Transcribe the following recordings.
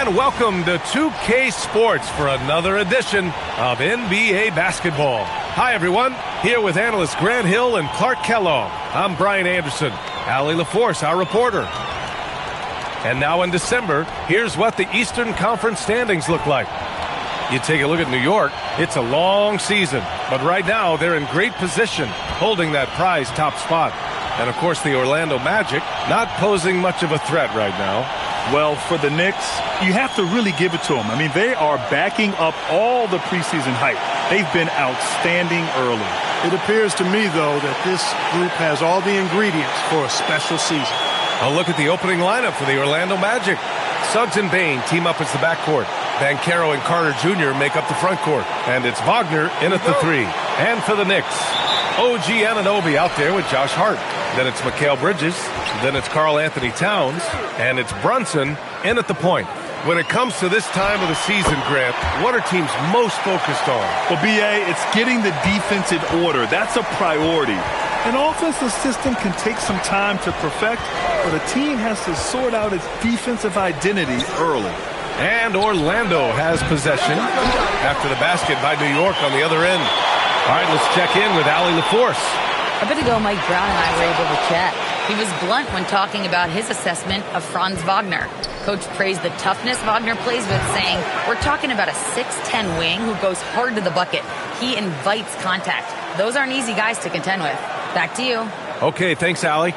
And welcome to 2K Sports for another edition of NBA basketball. Hi, everyone. Here with analysts Grant Hill and Clark Kellogg. I'm Brian Anderson. Allie LaForce, our reporter. And now in December, here's what the Eastern Conference standings look like. You take a look at New York, it's a long season. But right now, they're in great position, holding that prize top spot. And, of course, the Orlando Magic not posing much of a threat right now. Well, for the Knicks, you have to really give it to them. I mean, they are backing up all the preseason hype. They've been outstanding early. It appears to me, though, that this group has all the ingredients for a special season. A look at the opening lineup for the Orlando Magic. Suggs and Bane team up as the backcourt. Banchero and Carter Jr. make up the front court. And it's Wagner in at the three. And for the Knicks, OG Anunoby out there with Josh Hart. Then it's Mikal Bridges. Then it's Karl Anthony Towns. And it's Brunson in at the point. When it comes to this time of the season, Grant, what are teams most focused on? Well, B.A., it's getting the defense in order. That's a priority. An offensive system can take some time to perfect, but a team has to sort out its defensive identity early. And Orlando has possession after the basket by New York on the other end. All right, let's check in with Allie LaForce. A bit ago, Mike Brown and I were able to chat. He was blunt when talking about his assessment of Franz Wagner. Coach praised the toughness Wagner plays with, saying, we're talking about a 6'10 wing who goes hard to the bucket. He invites contact. Those aren't easy guys to contend with. Back to you. Okay, thanks, Allie.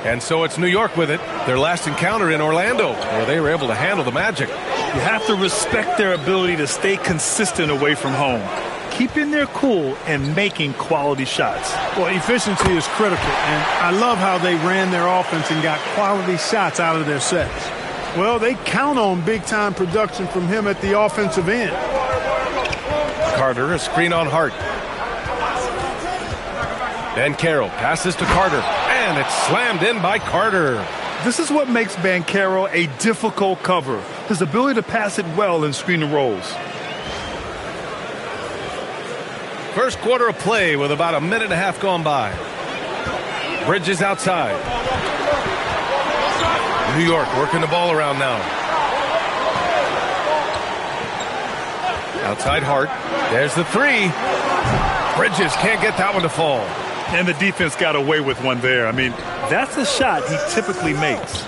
And so it's New York with it. Their last encounter in Orlando, where they were able to handle the Magic. You have to respect their ability to stay consistent away from home, keeping their cool and making quality shots. Well, efficiency is critical, and I love how they ran their offense and got quality shots out of their sets. Well, they count on big-time production from him at the offensive end. Carter, a screen on Hart. Banchero passes to Carter, and it's slammed in by Carter. This is what makes Banchero a difficult cover, his ability to pass it well in screen and rolls. First quarter of play with about a minute and a half gone by. Bridges outside. New York working the ball around now. Outside Hart. There's the three. Bridges can't get that one to fall. And the defense got away with one there. I mean, that's the shot he typically makes.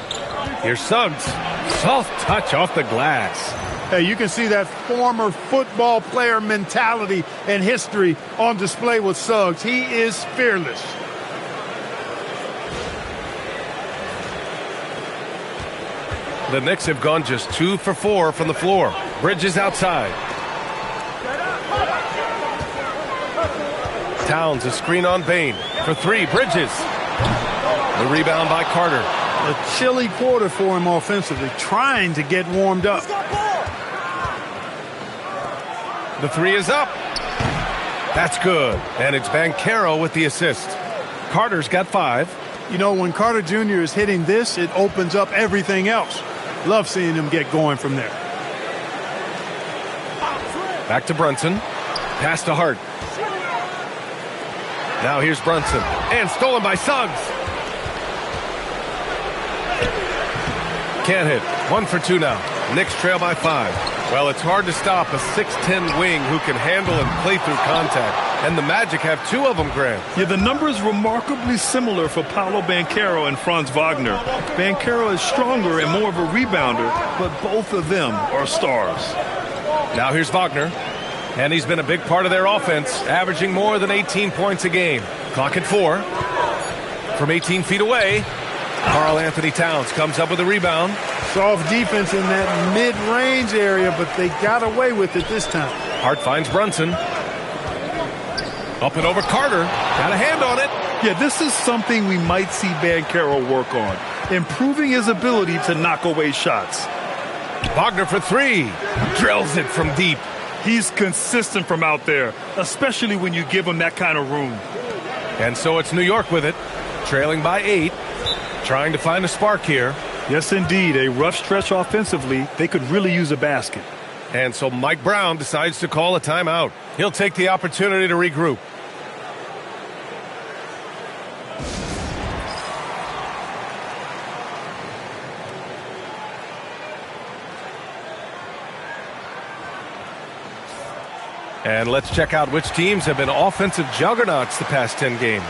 Here's Suggs. Soft touch off the glass. Hey, you can see that former football player mentality and history on display with Suggs. He is fearless. The Knicks have gone just 2 for 4 from the floor. Bridges outside. Towns, a screen on Bane. For 3, Bridges. The rebound by Carter. A chilly quarter for him offensively, trying to get warmed up. The 3 is up. That's good. And it's Banchero with the assist. Carter's got 5. You know, when Carter Jr. is hitting this, it opens up everything else. Love seeing him get going from there. Back to Brunson. Pass to Hart. Now here's Brunson. And stolen by Suggs. Can't hit. 1 for 2 now. Knicks trail by 5. Well, it's hard to stop a 6'10 wing who can handle and play through contact. And the Magic have 2 of them, Grant. Yeah, the numbers remarkably similar for Paolo Banchero and Franz Wagner. Banchero is stronger and more of a rebounder, but both of them are stars. Now here's Wagner. And he's been a big part of their offense, averaging more than 18 points a game. Clock at 4. From 18 feet away, Karl Anthony Towns comes up with a rebound. Soft defense in that mid-range area, but they got away with it this time. Hart finds Brunson. Up and over Carter. Got a hand on it. Yeah, this is something we might see Banchero work on, improving his ability to knock away shots. Wagner for 3. Drills it from deep. He's consistent from out there, especially when you give him that kind of room. And so it's New York with it, trailing by 8, trying to find a spark here. Yes, indeed. A rough stretch offensively. They could really use a basket. And so Mike Brown decides to call a timeout. He'll take the opportunity to regroup. And let's check out which teams have been offensive juggernauts the past 10 games.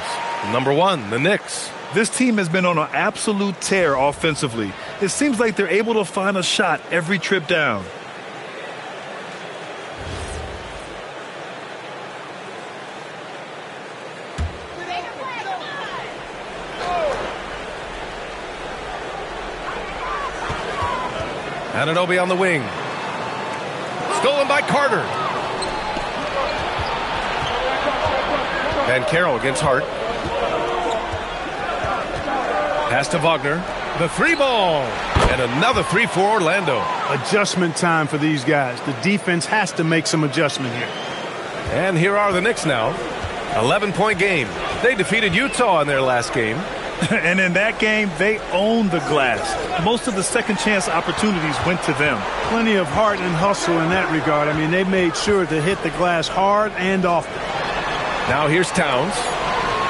Number 1, the Knicks. This team has been on an absolute tear offensively. It seems like they're able to find a shot every trip down. Anunoby on the wing. Stolen by Carter. And Carroll against Hart. Pass to Wagner. The 3-ball. And another 3 for Orlando. Adjustment time for these guys. The defense has to make some adjustment here. And here are the Knicks now. 11-point game. They defeated Utah in their last game. And in that game, they owned the glass. Most of the second chance opportunities went to them. Plenty of heart and hustle in that regard. I mean, they made sure to hit the glass hard and often. Now here's Towns.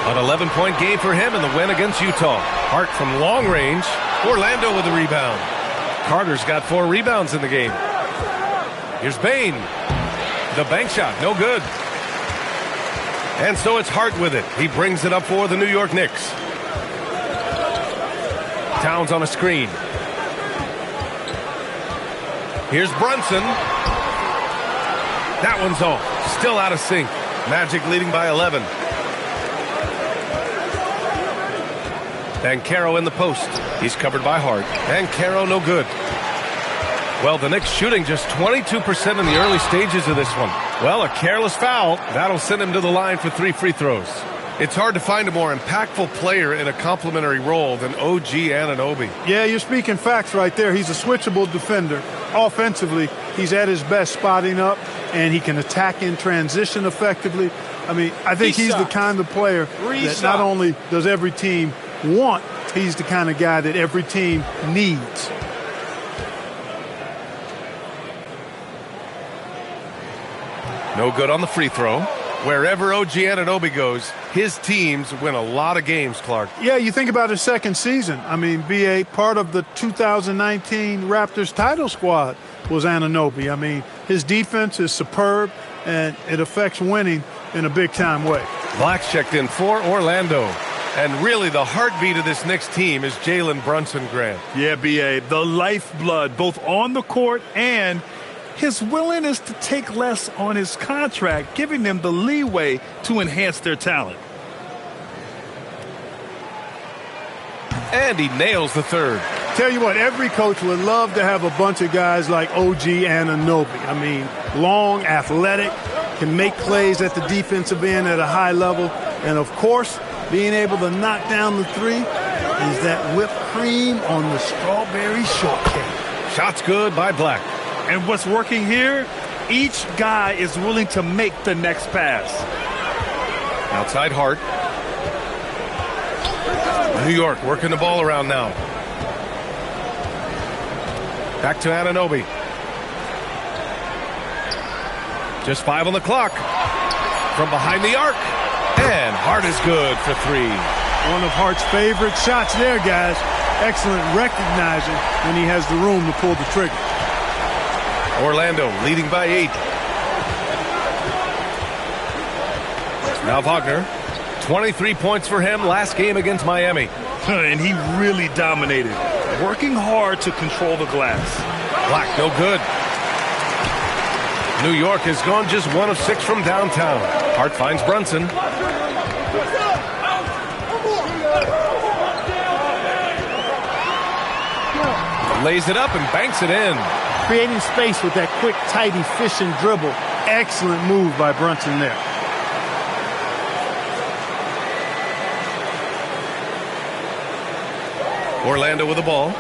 An 11-point game for him in the win against Utah. Hart from long range. Orlando with the rebound. Carter's got 4 rebounds in the game. Here's Bain. The bank shot, no good. And so it's Hart with it. He brings it up for the New York Knicks. Towns on a screen. Here's Brunson. That one's off. Still out of sync. Magic leading by 11. And Caro in the post. He's covered by Hart. And Caro no good. Well, the Knicks shooting just 22% in the early stages of this one. Well, a careless foul. That'll send him to the line for 3 free throws. It's hard to find a more impactful player in a complementary role than OG Anunoby. Yeah, you're speaking facts right there. He's a switchable defender. Offensively, he's at his best spotting up, and he can attack in transition effectively. I mean, I think he's the kind of player that not only does every team want, he's the kind of guy that every team needs. No good on the free throw. Wherever OG Anunoby goes, his teams win a lot of games, Clark. Yeah, you think about his second season. I mean, BA, part of the 2019 Raptors title squad was Anunoby. I mean, his defense is superb, and it affects winning in a big-time way. Black's checked in for Orlando. And really, the heartbeat of this Knicks team is Jalen Brunson, Grant. Yeah, BA, the lifeblood, both on the court and his willingness to take less on his contract, giving them the leeway to enhance their talent. And he nails the third. Tell you what, every coach would love to have a bunch of guys like OG Anunoby. I mean, long, athletic, can make plays at the defensive end at a high level. And, of course, being able to knock down the 3 is that whipped cream on the strawberry shortcake. Shots good by Black. And what's working here, each guy is willing to make the next pass. Outside Hart. New York working the ball around now. Back to Anunoby. Just 5 on the clock. From behind the arc. And Hart is good for 3. One of Hart's favorite shots there, guys. Excellent recognizing when he has the room to pull the trigger. Orlando leading by 8. Now Wagner. 23 points for him last game against Miami. And he really dominated, working hard to control the glass. Black, no good. New York has gone just 1 of 6 from downtown. Hart finds Brunson. Lays it up and banks it in. Creating space with that quick, tight, efficient dribble. Excellent move by Brunson there. Orlando with the ball.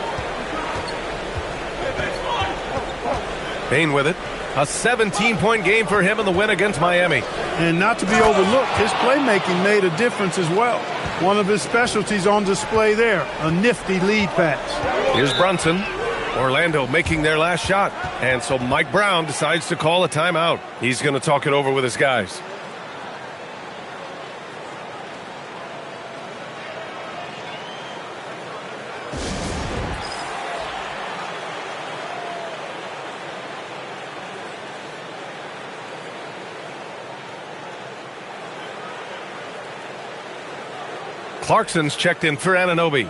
Bain with it. A 17-point game for him in the win against Miami. And not to be overlooked, his playmaking made a difference as well. One of his specialties on display there, a nifty lead pass. Here's Brunson. Orlando making their last shot. And so Mike Brown decides to call a timeout. He's going to talk it over with his guys. Clarkson's checked in for Anunoby.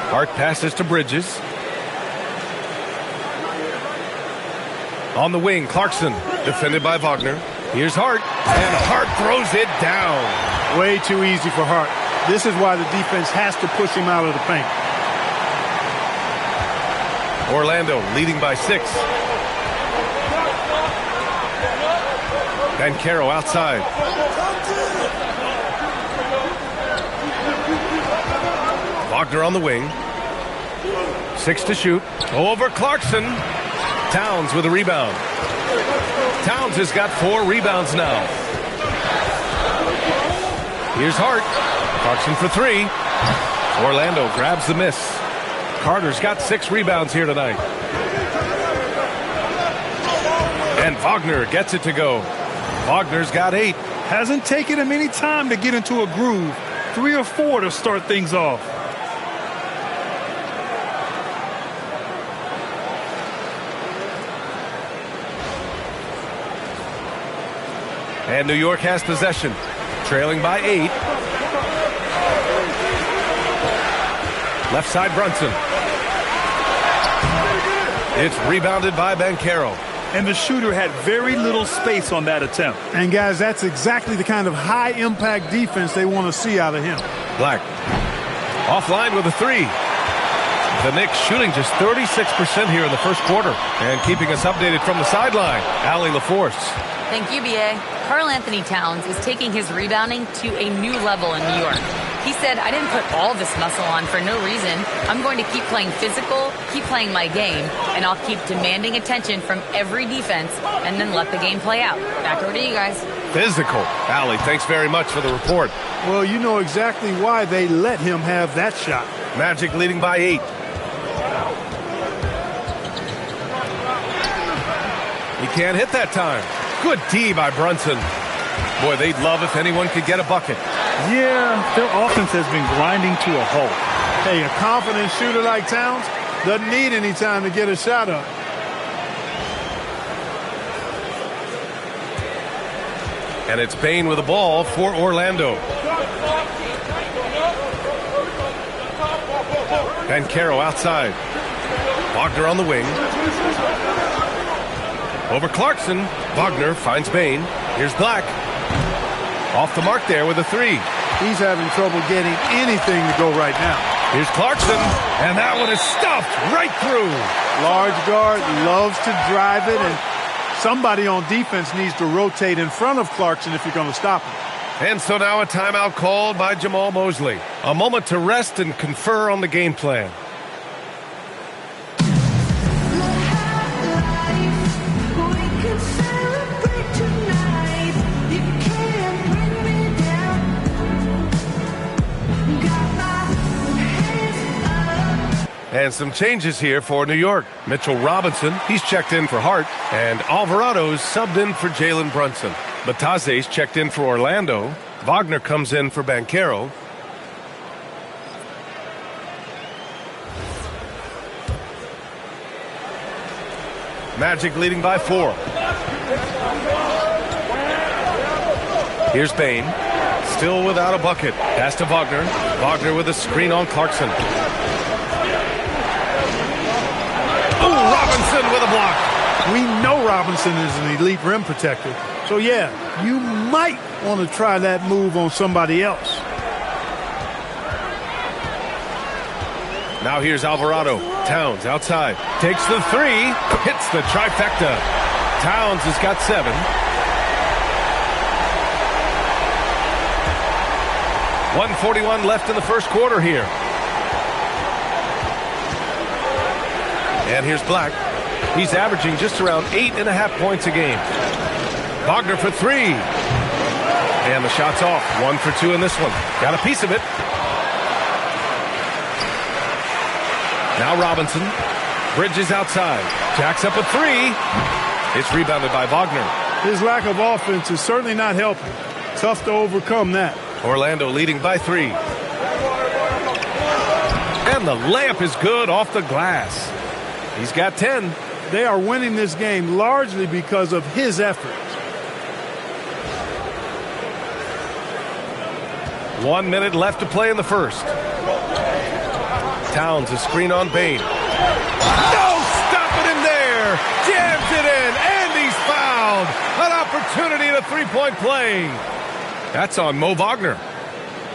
Hart passes to Bridges. On the wing, Clarkson, defended by Wagner. Here's Hart, and Hart throws it down. Way too easy for Hart. This is why the defense has to push him out of the paint. Orlando leading by 6. Banchero outside. Wagner on the wing. 6 to shoot. Over Clarkson. Towns with a rebound. Towns has got 4 rebounds now. Here's Hart. Clarkson for 3. Orlando grabs the miss. Carter's got 6 rebounds here tonight. And Wagner gets it to go. Wagner's got 8. Hasn't taken him any time to get into a groove. 3 or 4 to start things off. And New York has possession, trailing by 8. Left side, Brunson. It's rebounded by Banchero. And the shooter had very little space on that attempt. And, guys, that's exactly the kind of high-impact defense they want to see out of him. Black. Offline with a 3. The Knicks shooting just 36% here in the first quarter. And keeping us updated from the sideline, Allie LaForce. Thank you, B.A. Karl Anthony Towns is taking his rebounding to a new level in New York. He said, I didn't put all this muscle on for no reason. I'm going to keep playing physical, keep playing my game, and I'll keep demanding attention from every defense and then let the game play out. Back over to you guys. Physical. Allie, thanks very much for the report. Well, you know exactly why they let him have that shot. Magic leading by 8. He can't hit that time. Good D by Brunson. Boy, they'd love if anyone could get a bucket. Yeah, their offense has been grinding to a halt. Hey, a confident shooter like Towns doesn't need any time to get a shot up. And it's Bane with the ball for Orlando. Banchero outside. Wagner on the wing. Over Clarkson. Wagner finds Bane. Here's Black. Off the mark there with a 3. He's having trouble getting anything to go right now. Here's Clarkson. And that one is stuffed right through. Large guard loves to drive it, and somebody on defense needs to rotate in front of Clarkson if you're going to stop him. And so now a timeout called by Jamal Mosley. A moment to rest and confer on the game plan. And some changes here for New York. Mitchell Robinson, he's checked in for Hart. And Alvarado's subbed in for Jalen Brunson. Bataze's checked in for Orlando. Wagner comes in for Banchero. Magic leading by 4. Here's Bane. Still without a bucket. Pass to Wagner. Wagner with a screen on Clarkson. Robinson with a block. We know Robinson is an elite rim protector. So, yeah, you might want to try that move on somebody else. Now here's Alvarado. Towns outside. Takes the 3. Hits the trifecta. Towns has got 7. .141 left in the first quarter here. And here's Black. He's averaging just around 8.5 points a game. Wagner for 3. And the shot's off. 1 for 2 in this one. Got a piece of it. Now Robinson. Bridges outside. Jacks up a 3. It's rebounded by Wagner. His lack of offense is certainly not helping. Tough to overcome that. Orlando leading by 3. And the layup is good off the glass. He's got 10. They are winning this game largely because of his efforts. 1 minute left to play in the first. Towns a screen on Bain. No, stop it in there. Jams it in, and he's fouled. An opportunity at a three-point play. That's on Mo Wagner.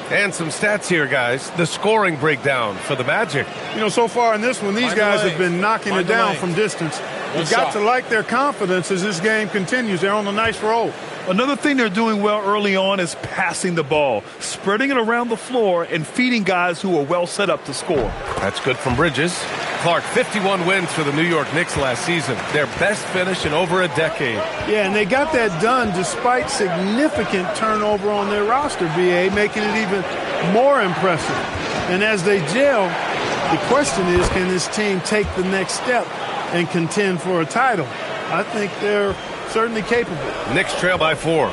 And some stats here, guys. The scoring breakdown for the Magic. You know, so far in this one, these guys have been knocking it down from distance. You've got to like their confidence as this game continues. They're on a nice roll. Another thing they're doing well early on is passing the ball, spreading it around the floor, and feeding guys who are well set up to score. That's good from Bridges. Clark, 51 wins for the New York Knicks last season. Their best finish in over a decade. Yeah, and they got that done despite significant turnover on their roster, BA, making it even more impressive. And as they gel, the question is, can this team take the next step and contend for a title? I think they're certainly capable. Knicks trail by 4.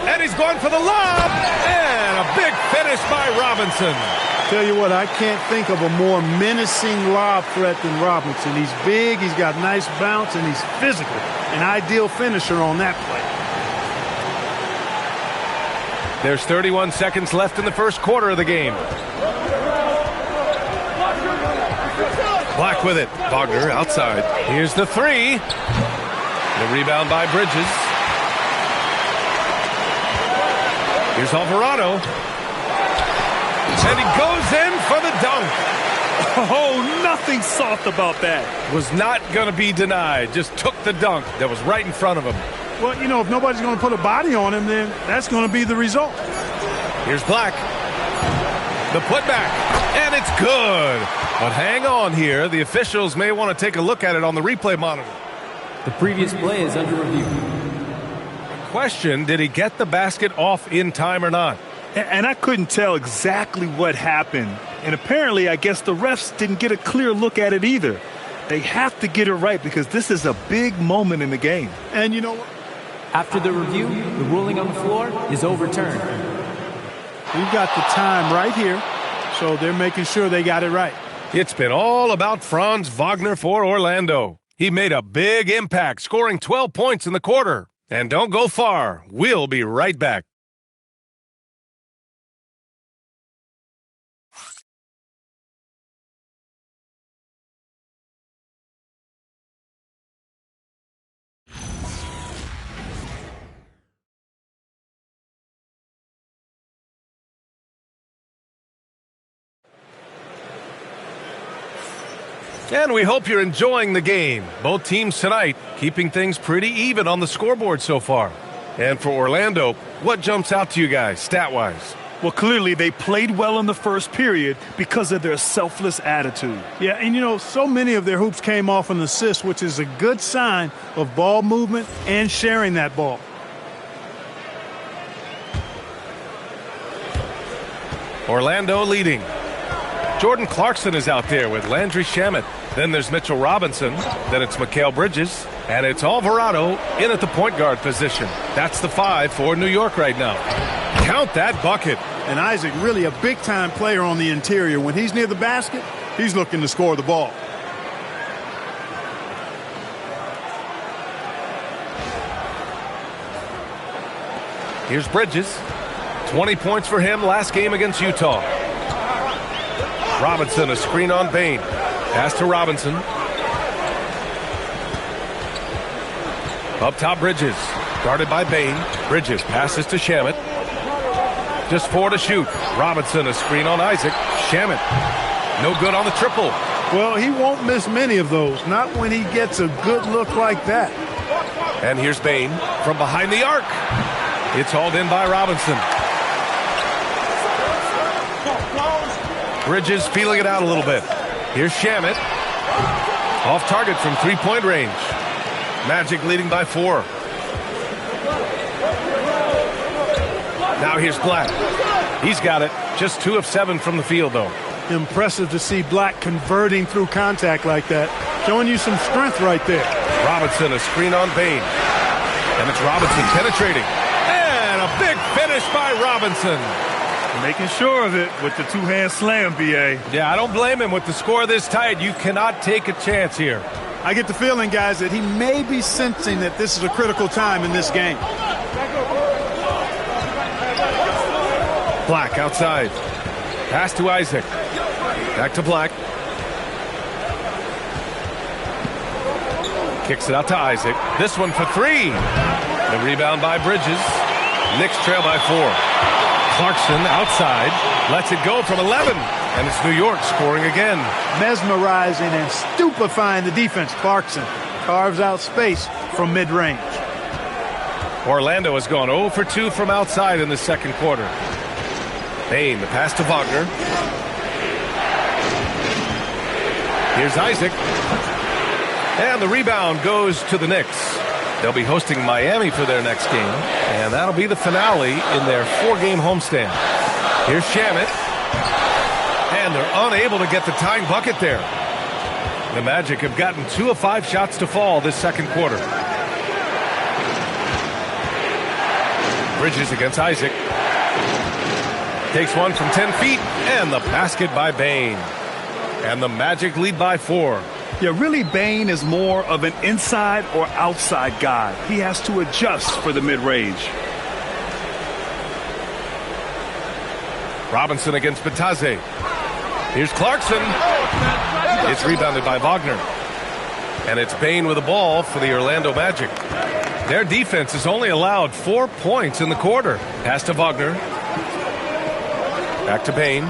And he's going for the lob. And a big finish by Robinson. Tell you what, I can't think of a more menacing lob threat than Robinson. He's big, he's got nice bounce, and he's physical. An ideal finisher on that play. There's 31 seconds left in the first quarter of the game. Black with it. Wagner outside. Here's the 3. The rebound by Bridges. Here's Alvarado. And he goes in for the dunk. Oh, nothing soft about that. Was not going to be denied. Just took the dunk that was right in front of him. Well, you know, if nobody's going to put a body on him, then that's going to be the result. Here's Black. The putback. And it's good. But hang on here. The officials may want to take a look at it on the replay monitor. The previous play is under review. Question, did he get the basket off in time or not? And I couldn't tell exactly what happened. And apparently, I guess the refs didn't get a clear look at it either. They have to get it right because this is a big moment in the game. And you know what? After the review, the ruling on the floor is overturned. We've got the time right here, so they're making sure they got it right. It's been all about Franz Wagner for Orlando. He made a big impact, scoring 12 points in the quarter. And don't go far. We'll be right back. And we hope you're enjoying the game. Both teams tonight keeping things pretty even on the scoreboard so far. And for Orlando, what jumps out to you guys, stat-wise? Well, clearly they played well in the first period because of their selfless attitude. Yeah, and you know, so many of their hoops came off an assist, which is a good sign of ball movement and sharing that ball. Orlando leading. Jordan Clarkson is out there with Landry Shamet. Then there's Mitchell Robinson. Then it's Mikal Bridges. And it's Alvarado in at the point guard position. That's the 5 for New York right now. Count that bucket. And Isaac really a big-time player on the interior. When he's near the basket, he's looking to score the ball. Here's Bridges. 20 points for him last game against Utah. Robinson, a screen on Bain. Pass to Robinson. Up top, Bridges. Guarded by Bain. Bridges passes to Shamet. Just 4 to shoot. Robinson, a screen on Isaac. Shamet. No good on the triple. Well, he won't miss many of those. Not when he gets a good look like that. And here's Bain from behind the arc. It's hauled in by Robinson. Bridges feeling it out a little bit. Here's Shamet. Off target from three-point range. Magic leading by 4. Now here's Black. He's got it. Just 2 of 7 from the field, though. Impressive to see Black converting through contact like that. Showing you some strength right there. Robinson, a screen on Bain. And it's Robinson penetrating. And a big finish by Robinson. Making sure of it with the two-hand slam, B.A. Yeah, I don't blame him with the score this tight. You cannot take a chance here. I get the feeling, guys, that he may be sensing that this is a critical time in this game. Black outside. Pass to Isaac. Back to Black. Kicks it out to Isaac. This one for three. The rebound by Bridges. Knicks trail by 4. Clarkson outside. Lets it go from 11. And it's New York scoring again. Mesmerizing and stupefying the defense. Clarkson carves out space from mid-range. Orlando has gone 0 for 2 from outside in the second quarter. Bain, the pass to Wagner. Here's Isaac. And the rebound goes to the Knicks. They'll be hosting Miami for their next game, and that'll be the finale in their 4-game homestand. Here's Shamet. And they're unable to get the tying bucket there. The Magic have gotten 2 of 5 shots to fall this second quarter. Bridges against Isaac. Takes one from 10 feet, and the basket by Bain. And the Magic lead by 4. Yeah, really, Bain is more of an inside or outside guy. He has to adjust for the mid-range. Robinson against Bataze. Here's Clarkson. It's rebounded by Wagner. And it's Bain with the ball for the Orlando Magic. Their defense has only allowed 4 points in the quarter. Pass to Wagner. Back to Bain.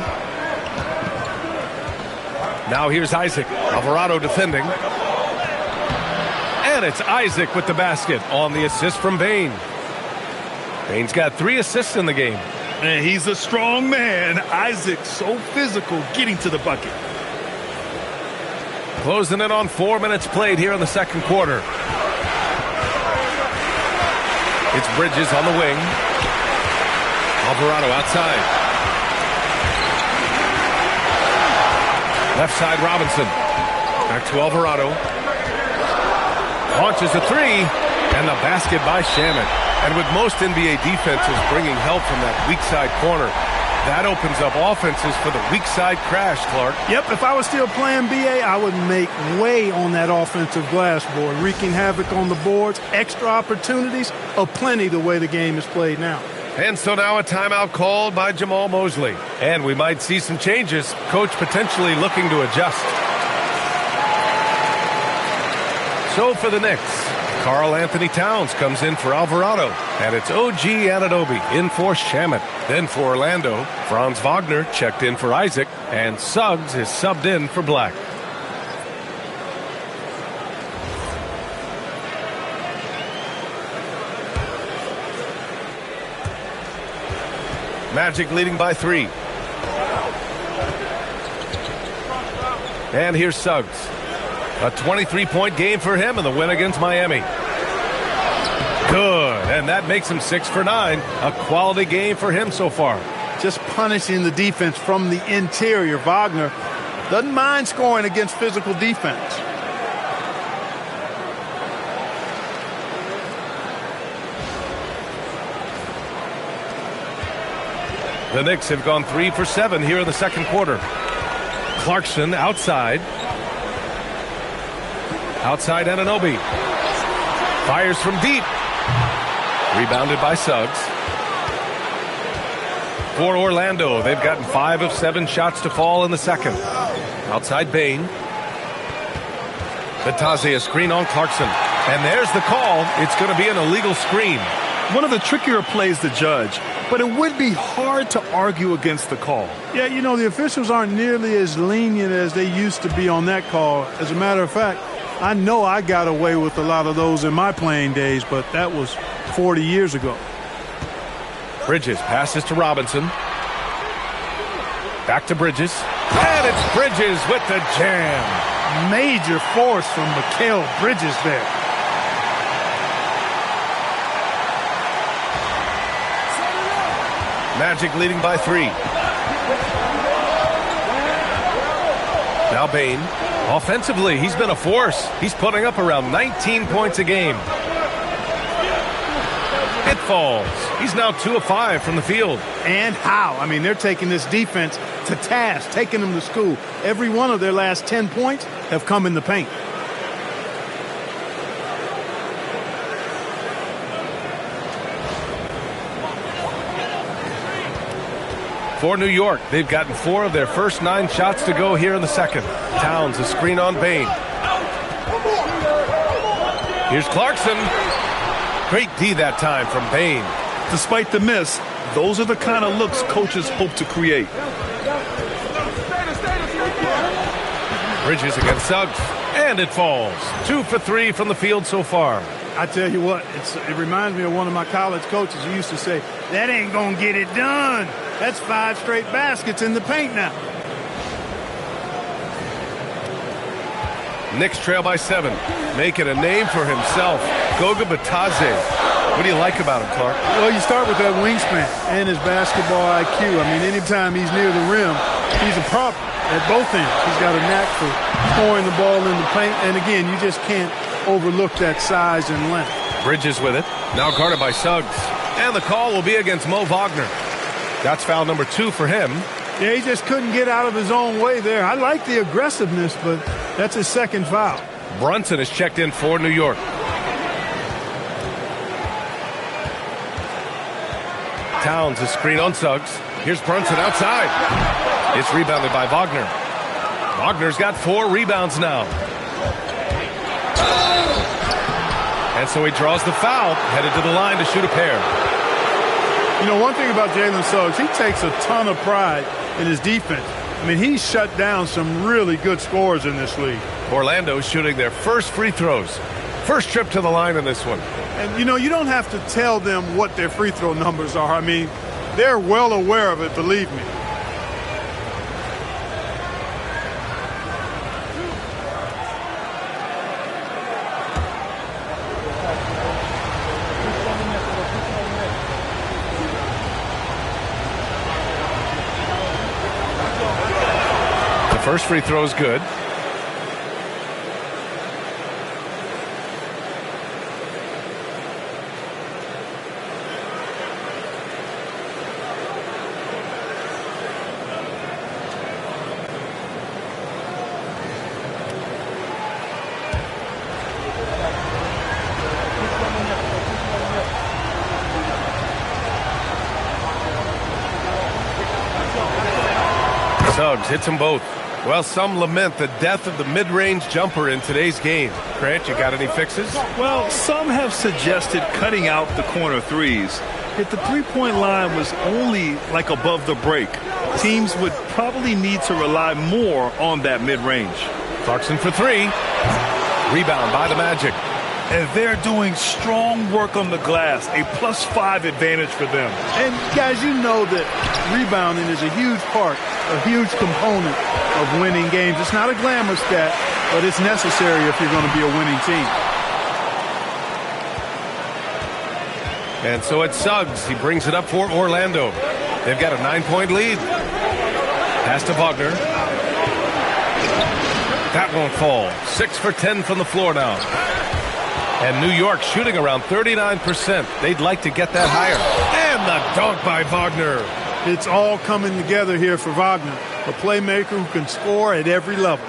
Now here's Isaac. Alvarado defending. And it's Isaac with the basket on the assist from Bain. Bain's got 3 assists in the game. And he's a strong man. Isaac, so physical, getting to the bucket. Closing in on 4 minutes played here in the second quarter. It's Bridges on the wing. Alvarado outside. Left side Robinson. Back to Alvarado. Launches a 3. And the basket by Shamet. And with most NBA defenses bringing help from that weak side corner, that opens up offenses for the weak side crash, Clark. Yep, if I was still playing BA, I would make way on that offensive glass board, wreaking havoc on the boards. Extra opportunities aplenty the way the game is played now. And so now a timeout called by Jamal Mosley. And we might see some changes. Coach potentially looking to adjust. So for the Knicks, Karl Anthony Towns comes in for Alvarado. And it's OG Anunoby in for Shamet. Then for Orlando, Franz Wagner checked in for Isaac. And Suggs is subbed in for Black. Magic leading by 3. And here's Suggs. A 23-point game for him in the win against Miami. Good. And that makes him 6 for 9. A quality game for him so far. Just punishing the defense from the interior. Wagner doesn't mind scoring against physical defense. The Knicks have gone 3 for 7 here in the second quarter. Clarkson outside. Outside Anunoby. Fires from deep. Rebounded by Suggs. For Orlando, they've gotten 5 of 7 shots to fall in the second. Outside Bain. Bataze a screen on Clarkson. And there's the call. It's going to be an illegal screen. One of the trickier plays to judge, but it would be hard to argue against the call. Yeah, you know, the officials aren't nearly as lenient as they used to be on that call. As a matter of fact, I know I got away with a lot of those in my playing days, but that was 40 years ago. Bridges passes to Robinson. Back to Bridges. And it's Bridges with the jam. Major force from Mikal Bridges there. Magic leading by 3. Now Bain. Offensively, he's been a force. He's putting up around 19 points a game. It falls. He's now 2 of 5 from the field. And how? I mean, they're taking this defense to task, taking them to school. Every one of their last 10 points have come in the paint. For New York, they've gotten 4 of their first 9 shots to go here in the second. Towns a screen on Bain. Here's Clarkson. Great D that time from Bain. Despite the miss, those are the kind of looks coaches hope to create. Bridges against Suggs, and it falls. 2 for 3 from the field so far. I tell you what, it reminds me of one of my college coaches who used to say, that ain't gonna get it done. That's 5 straight baskets in the paint now. Knicks trail by 7, making a name for himself. Goga Bitadze. What do you like about him, Clark? Well, you start with that wingspan and his basketball IQ. I mean, anytime he's near the rim, he's a problem at both ends. He's got a knack for scoring the ball in the paint. And again, you just can't overlook that size and length. Bridges with it. Now guarded by Suggs. And the call will be against Mo Wagner. That's foul number 2 for him. Yeah, he just couldn't get out of his own way there. I like the aggressiveness, but that's his second foul. Brunson is checked in for New York. Towns a screen on Suggs. Here's Brunson outside. It's rebounded by Wagner. Wagner's got 4 rebounds now. And so he draws the foul, headed to the line to shoot a pair. You know, one thing about Jalen Suggs, he takes a ton of pride in his defense. I mean, he's shut down some really good scorers in this league. Orlando shooting their first free throws. First trip to the line in this one. And, you know, you don't have to tell them what their free throw numbers are. I mean, they're well aware of it, believe me. The first free throw is good. Suggs hits them both. Well, some lament the death of the mid-range jumper in today's game. Grant, you got any fixes? Well, some have suggested cutting out the corner threes. If the three-point line was only like above the break, teams would probably need to rely more on that mid-range. Clarkson for 3. Rebound by the Magic. And they're doing strong work on the glass, a +5 advantage for them. And, guys, you know that rebounding is a huge part, a huge component of winning games. It's not a glamour stat, but it's necessary if you're going to be a winning team. And so it's Suggs. He brings it up for Orlando. They've got a 9-point lead. Pass to Wagner. That won't fall. 6 for 10 from the floor now. And New York shooting around 39%. They'd like to get that higher. And the dunk by Wagner. It's all coming together here for Wagner, a playmaker who can score at every level.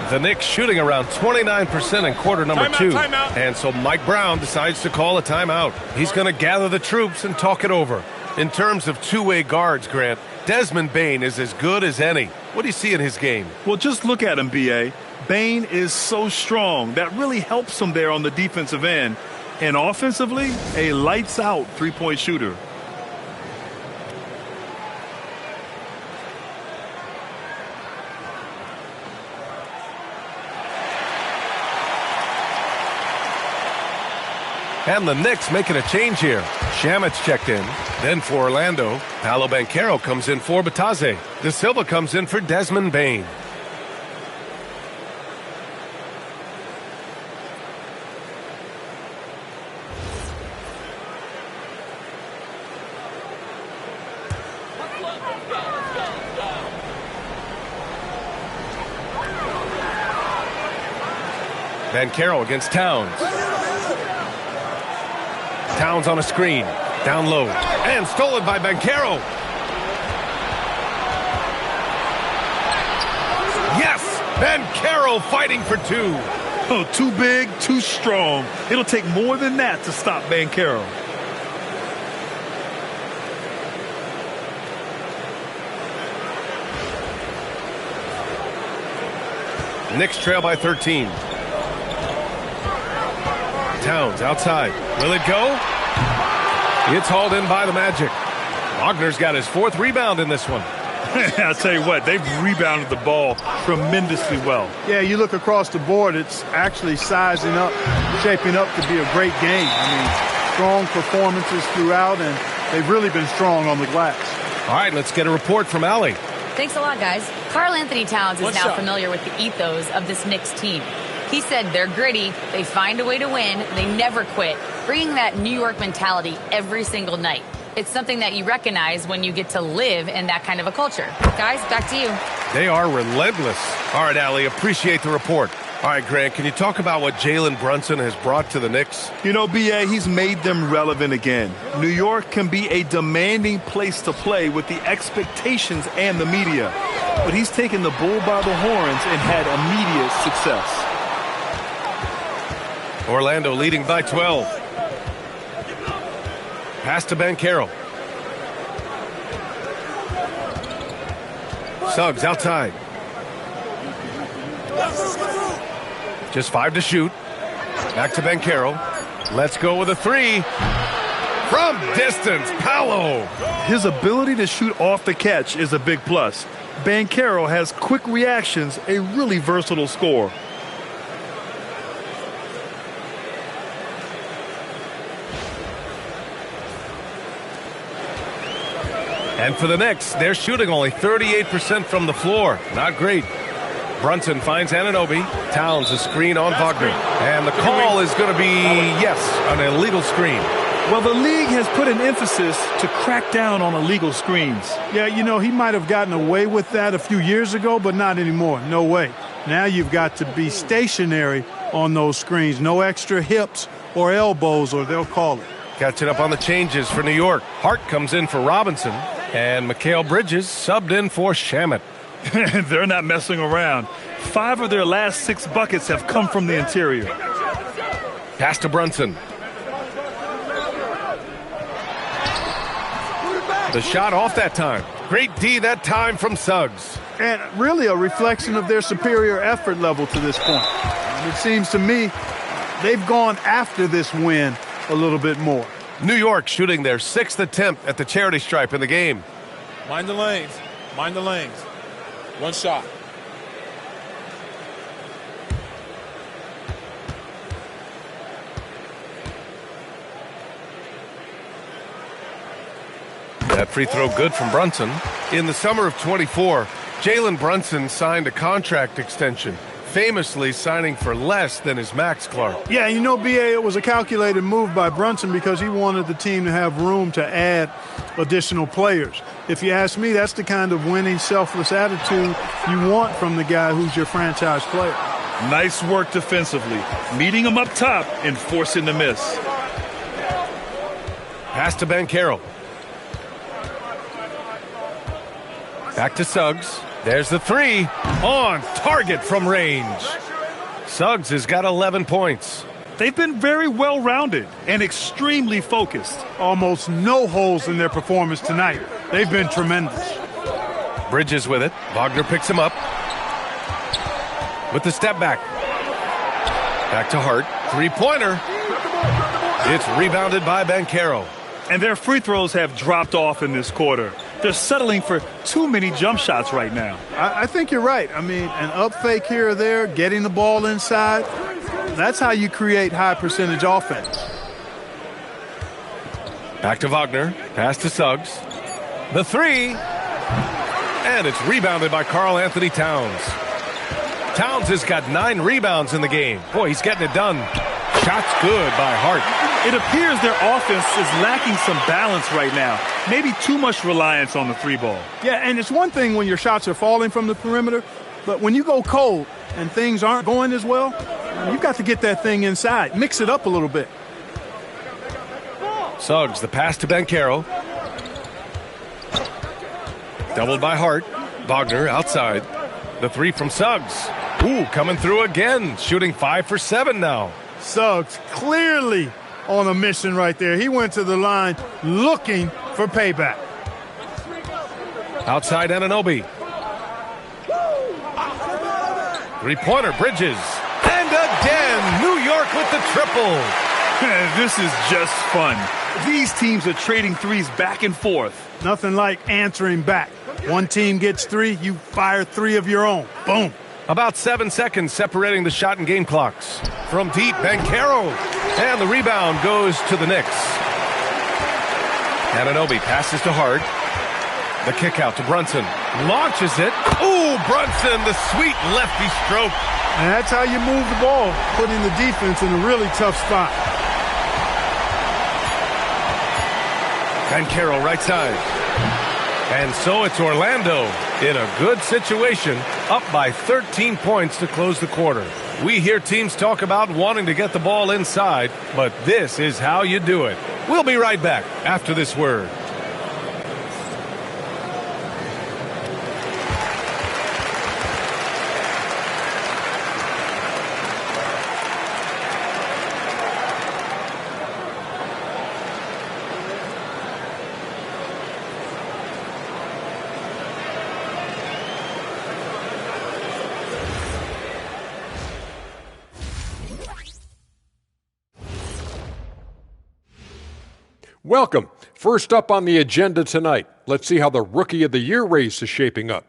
The Knicks shooting around 29% in quarter number 2. And so Mike Brown decides to call a timeout. He's going to gather the troops and talk it over. In terms of two-way guards, Grant, Desmond Bain is as good as any. What do you see in his game? Well, just look at him, B.A. Bain is so strong. That really helps him there on the defensive end. And offensively, a lights-out three-point shooter. And the Knicks making a change here. Shamit's checked in. Then for Orlando, Paolo Banchero comes in for Bitadze. De Silva comes in for Desmond Bain. Banchero against Towns. Towns on a screen. Down low. And stolen by Banchero. Yes! Banchero fighting for two. Oh, too big, too strong. It'll take more than that to stop Banchero. Knicks trail by 13. Towns outside. Will it go? It's hauled in by the Magic. Wagner's got his 4th rebound in this one. I'll tell you what, they've rebounded the ball tremendously well. Yeah, you look across the board, it's actually sizing up, shaping up to be a great game. I mean, strong performances throughout, and they've really been strong on the glass. All right, let's get a report from Allie. Thanks a lot, guys. Karl Anthony Towns is now familiar with the ethos of this Knicks team. He said they're gritty, they find a way to win, they never quit, bringing that New York mentality every single night. It's something that you recognize when you get to live in that kind of a culture. Guys, back to you. They are relentless. All right, Allie, appreciate the report. All right, Grant, can you talk about what Jalen Brunson has brought to the Knicks? You know, B.A., he's made them relevant again. New York can be a demanding place to play with the expectations and the media. But he's taken the bull by the horns and had immediate success. Orlando leading by 12. Pass to Banchero. Suggs outside. Just 5 to shoot. Back to Banchero. Let's go with a 3. From distance, Paolo. His ability to shoot off the catch is a big plus. Banchero has quick reactions, a really versatile scorer. And for the Knicks, they're shooting only 38% from the floor. Not great. Brunson finds Anunoby. Towns a screen on Wagner. And the call is going to be, yes, an illegal screen. Well, the league has put an emphasis to crack down on illegal screens. Yeah, you know, he might have gotten away with that a few years ago, but not anymore. No way. Now you've got to be stationary on those screens. No extra hips or elbows, or they'll call it. Catching up on the changes for New York. Hart comes in for Robinson. And Mikal Bridges subbed in for Shamet. They're not messing around. 5 of their last 6 buckets have come from the interior. Pass to Brunson. The shot off that time. Great D that time from Suggs. And really a reflection of their superior effort level to this point. And it seems to me they've gone after this win a little bit more. New York shooting their 6th attempt at the charity stripe in the game. Mind the lanes. Mind the lanes. One shot. That free throw good from Brunson. In the summer of 24, Jalen Brunson signed a contract extension, famously signing for less than his max, Clark. Yeah, you know, B.A., it was a calculated move by Brunson because he wanted the team to have room to add additional players. If you ask me, that's the kind of winning, selfless attitude you want from the guy who's your franchise player. Nice work defensively, meeting him up top and forcing the miss. Pass to Banchero. Back to Suggs. There's the 3 on target from range. Suggs has got 11 points. They've been very well-rounded and extremely focused. Almost no holes in their performance tonight. They've been tremendous. Bridges with it. Wagner picks him up. With the step back. Back to Hart. 3-pointer. It's rebounded by Banchero. And their free throws have dropped off in this quarter. They're settling for too many jump shots right now. I think you're right. I mean, an up fake here or there, getting the ball inside, that's how you create high percentage offense. Back to Wagner. Pass to Suggs. The 3. And it's rebounded by Karl Anthony Towns. Towns has got 9 rebounds in the game. Boy, he's getting it done. Shots good by Hart. It appears their offense is lacking some balance right now. Maybe too much reliance on the 3 ball. Yeah, and it's one thing when your shots are falling from the perimeter, But when you go cold and things aren't going as well, you've got to get that thing inside. Mix it up a little bit. Suggs, the pass to Banchero. Doubled by Hart. Wagner outside. The three from Suggs. Ooh, coming through again. Shooting 5 for 7 now. Suggs clearly on a mission right there. He went to the line looking for payback. Outside Anunoby. Three-pointer, Bridges. And again, New York with the triple. This is just fun. These teams are trading threes back and forth. Nothing like answering back. One team gets 3, you fire 3 of your own. Boom. About 7 seconds separating the shot and game clocks. From deep, Banchero. And the rebound goes to the Knicks. Anunoby passes to Hart. The kick out to Brunson. Launches it. Ooh, Brunson, the sweet lefty stroke. And that's how you move the ball, putting the defense in a really tough spot. Banchero right side. And so it's Orlando in a good situation, up by 13 points to close the quarter. We hear teams talk about wanting to get the ball inside, but this is how you do it. We'll be right back after this word. Welcome. First up on the agenda tonight, let's see how the Rookie of the Year race is shaping up.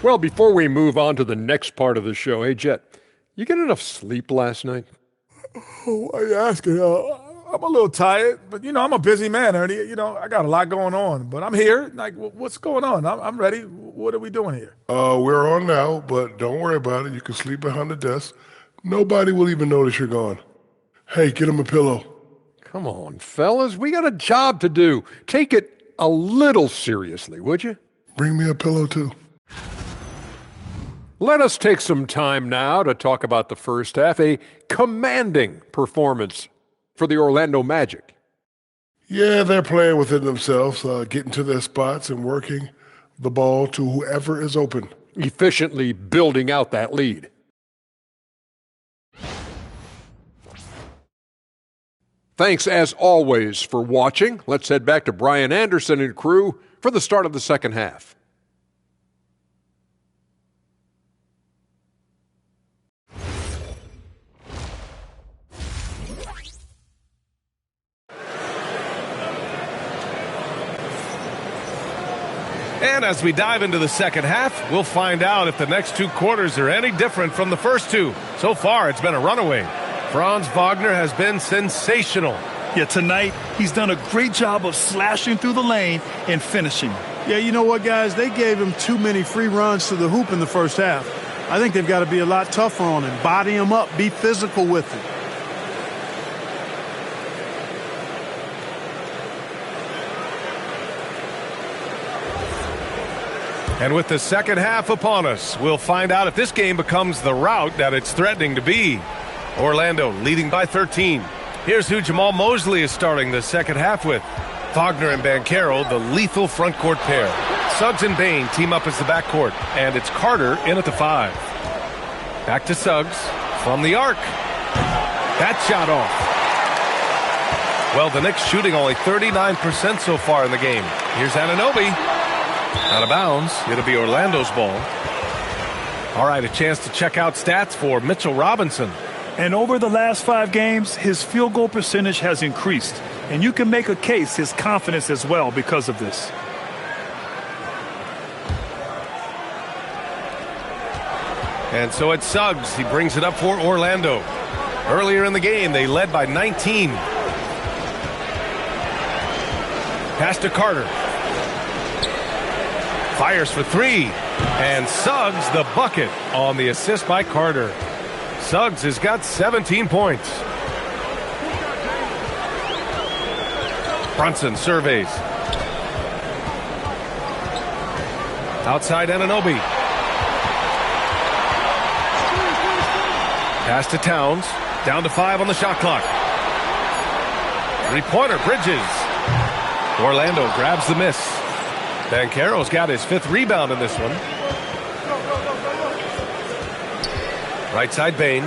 Well, before we move on to the next part of the show, hey, Jet, you get enough sleep last night? Oh, why are you asking? I'm a little tired, but, I'm a busy man, Ernie. I got a lot going on, but I'm here. Like, what's going on? I'm ready. What are we doing here? We're on now, but don't worry about it. You can sleep behind the desk. Nobody will even notice you're gone. Hey, get him a pillow. Come on, fellas. We got a job to do. Take it a little seriously, would you? Bring me a pillow, too. Let us take some time now to talk about the first half, a commanding performance for the Orlando Magic. Yeah, they're playing within themselves, getting to their spots and working the ball to whoever is open. Efficiently building out that lead. Thanks, as always, for watching. Let's head back to Brian Anderson and crew for the start of the second half. And as we dive into the second half, we'll find out if the next 2 quarters are any different from the first 2. So far, it's been a runaway. Franz Wagner has been sensational. Yeah, tonight he's done a great job of slashing through the lane and finishing. Yeah, you know what, guys? They gave him too many free runs to the hoop in the first half. I think they've got to be a lot tougher on him. Body him up. Be physical with him. And with the second half upon us, we'll find out if this game becomes the rout that it's threatening to be. Orlando leading by 13. Here's who Jamal Mosley is starting the second half with. Wagner and Banchero, the lethal front court pair. Suggs and Bain team up as the backcourt, and it's Carter in at the 5. Back to Suggs from the arc. That shot off. Well, the Knicks shooting only 39% so far in the game. Here's Anunoby. Out of bounds. It'll be Orlando's ball. All right, a chance to check out stats for Mitchell Robinson. And over the last 5 games, his field goal percentage has increased. And you can make a case his confidence as well because of this. And so it's Suggs. He brings it up for Orlando. Earlier in the game, they led by 19. Pass to Carter. Fires for 3. And Suggs the bucket on the assist by Carter. Suggs has got 17 points. Brunson surveys. Outside Anunoby. Pass to Towns. Down to 5 on the shot clock. Three-pointer, Bridges. Orlando grabs the miss. Banchero's got his 5th rebound in this one. Right side, Bain.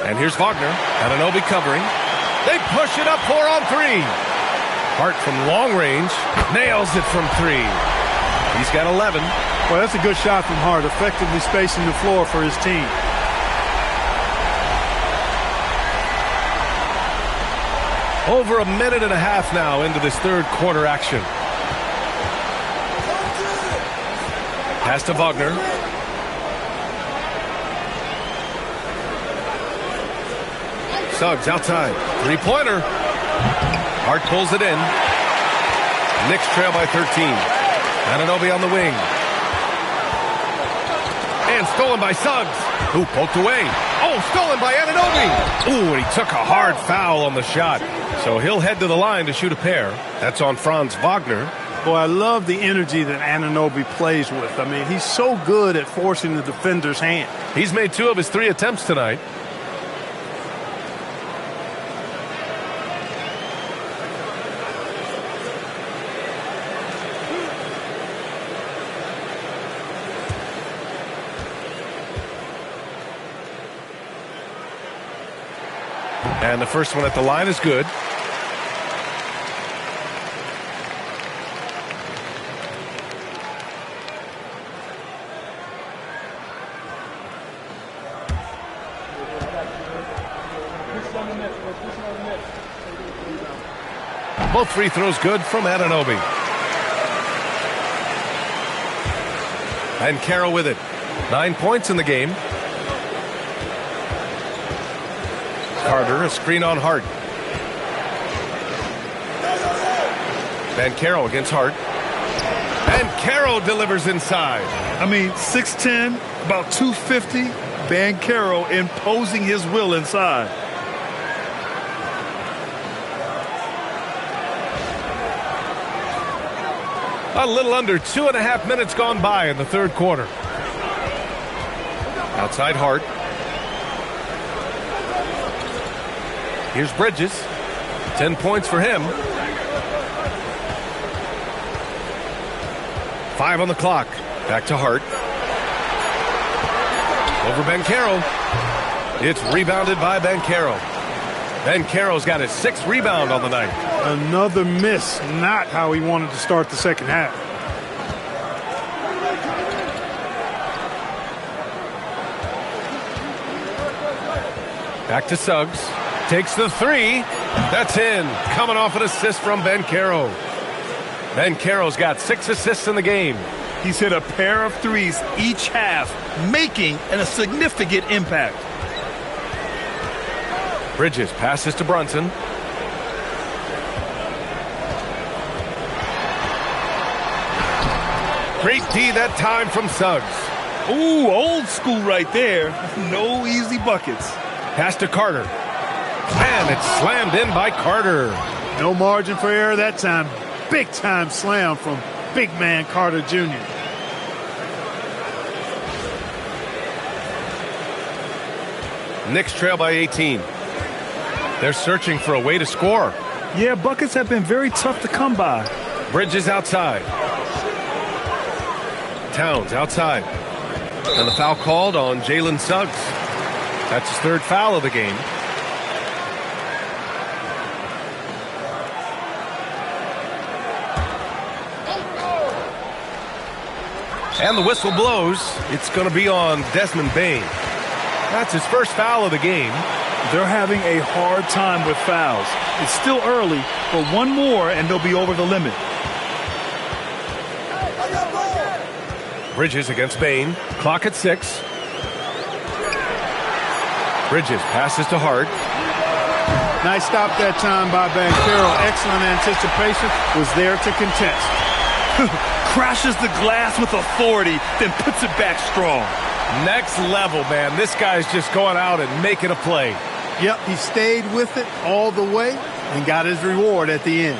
And here's Wagner. Anunoby covering. They push it up 4 on 3. Hart from long range. Nails it from 3. He's got 11. Well, that's a good shot from Hart, effectively spacing the floor for his team. Over a minute and a half now into this third quarter action. Pass to Wagner. Suggs outside. Three-pointer. Hart pulls it in. Knicks trail by 13. Anunoby on the wing. And stolen by Suggs. Who poked away. Oh, stolen by Anunoby. Ooh, and he took a hard foul on the shot. So he'll head to the line to shoot a pair. That's on Franz Wagner. Boy, I love the energy that Anunoby plays with. I mean, he's so good at forcing the defender's hand. He's made 2 of his 3 attempts tonight. And the first one at the line is good. Both free throws good from Anunoby. And Carroll with it. 9 points in the game. Carter, a screen on Hart. Banchero against Hart. And Banchero delivers inside. I mean, 6'10", about 250. Banchero imposing his will inside. A little under 2.5 minutes gone by in the third quarter. Outside Hart. Here's Bridges. 10 points for him. 5 on the clock. Back to Hart. Over Banchero. It's rebounded by Banchero. Banchero's got his 6th rebound on the night. Another miss. Not how he wanted to start the second half. Back to Suggs. Takes the 3. That's in. Coming off an assist from Banchero. Banchero's got 6 assists in the game. He's hit a pair of 3s each half, making a significant impact. Bridges passes to Brunson. Great D that time from Suggs. Ooh, old school right there. No easy buckets. Pass to Carter. And it's slammed in by Carter. No margin for error that time. Big time slam from big man Carter Jr. Knicks trail by 18. They're searching for a way to score. Yeah, buckets have been very tough to come by. Bridges outside. Towns outside. And the foul called on Jalen Suggs. That's his 3rd foul of the game. And the whistle blows. It's going to be on Desmond Bane. That's his 1st foul of the game. They're having a hard time with fouls. It's still early, but one more and they'll be over the limit. Bridges against Bane. Clock at 6. Bridges passes to Hart. Nice stop that time by Banchero. Excellent anticipation. Was there to contest. Crashes the glass with authority, then puts it back strong. Next level, man. This guy's just going out and making a play. Yep, he stayed with it all the way and got his reward at the end.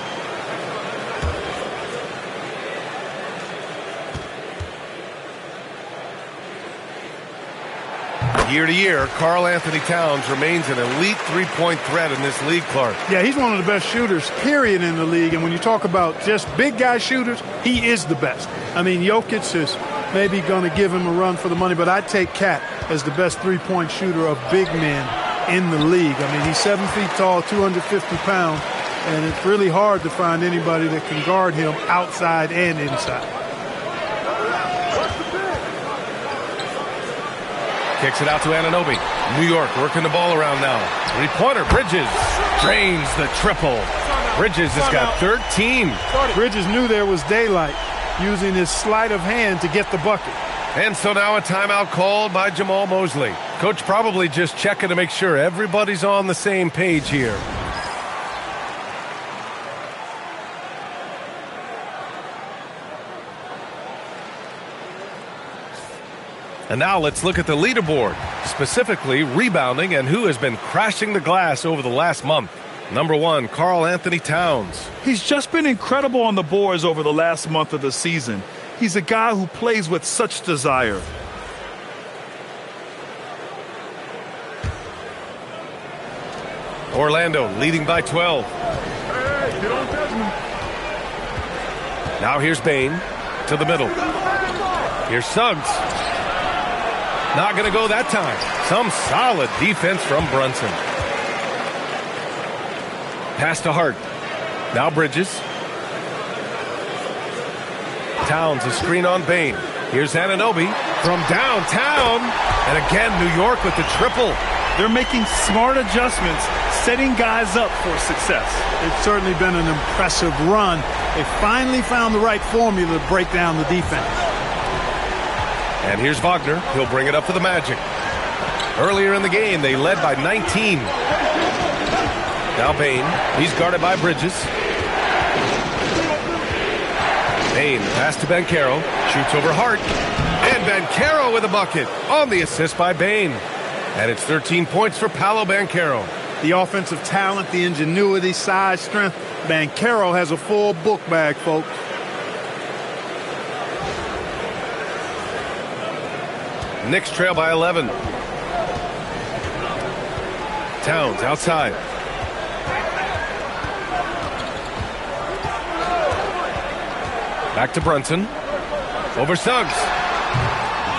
Year to year, Karl Anthony Towns remains an elite three-point threat in this league, Clark. Yeah, he's one of the best shooters, period, in the league. And when you talk about just big guy shooters, he is the best. I mean, Jokic is maybe going to give him a run for the money, but I'd take Cat as the best three-point shooter of big men in the league. I mean, he's 7 feet tall, 250 pounds, and it's really hard to find anybody that can guard him outside and inside. Kicks it out to Anunoby. New York working the ball around now. Three-pointer. Bridges drains the triple. Bridges has got 13. Bridges knew there was daylight, using his sleight of hand to get the bucket. And so now a timeout called by Jamal Mosley. Coach probably just checking to make sure everybody's on the same page here. And now let's look at the leaderboard, specifically rebounding and who has been crashing the glass over the last month. Number 1, Karl Anthony Towns. He's just been incredible on the boards over the last month of the season. He's a guy who plays with such desire. Orlando leading by 12. Hey, get on Desmond. Now here's Bane to the middle. Here's Suggs. Not going to go that time. Some solid defense from Brunson. Pass to Hart. Now Bridges. Towns a screen on Bane. Here's Anunoby from downtown. And again, New York with the triple. They're making smart adjustments, setting guys up for success. It's certainly been an impressive run. They finally found the right formula to break down the defense. And here's Wagner. He'll bring it up for the Magic. Earlier in the game, they led by 19. Now Bane. He's guarded by Bridges. Bane, pass to Banchero. Shoots over Hart. And Banchero with a bucket on the assist by Bane. And it's 13 points for Paolo Banchero. The offensive talent, the ingenuity, size, strength. Banchero has a full book bag, folks. Knicks trail by 11. Towns outside. Back to Brunson. Over Suggs.